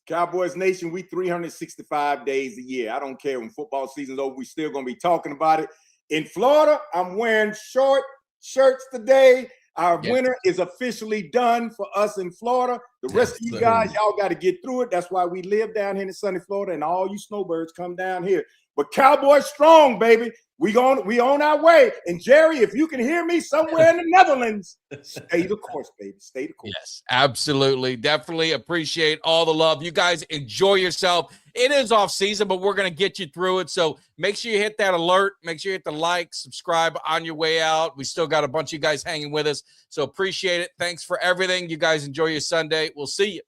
Cowboys Nation, we 365 days a year. I don't care when football season's over. We still going to be talking about it. In Florida, I'm wearing short shirts today. Our winter is officially done for us in Florida. The rest of you guys, y'all got to get through it. That's why we live down here in sunny Florida, and all you snowbirds come down here. But Cowboys strong, baby. We on our way. And Jerry, if you can hear me somewhere in the Netherlands, stay the course, baby. Stay the course. Yes, absolutely. Definitely appreciate all the love. You guys enjoy yourself. It is off season, but we're going to get you through it. So make sure you hit that alert. Make sure you hit the like, subscribe on your way out. We still got a bunch of you guys hanging with us. So appreciate it. Thanks for everything. You guys enjoy your Sunday. We'll see you.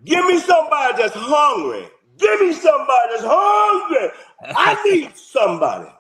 Give me somebody that's hungry. Give me somebody that's hungry. I need somebody.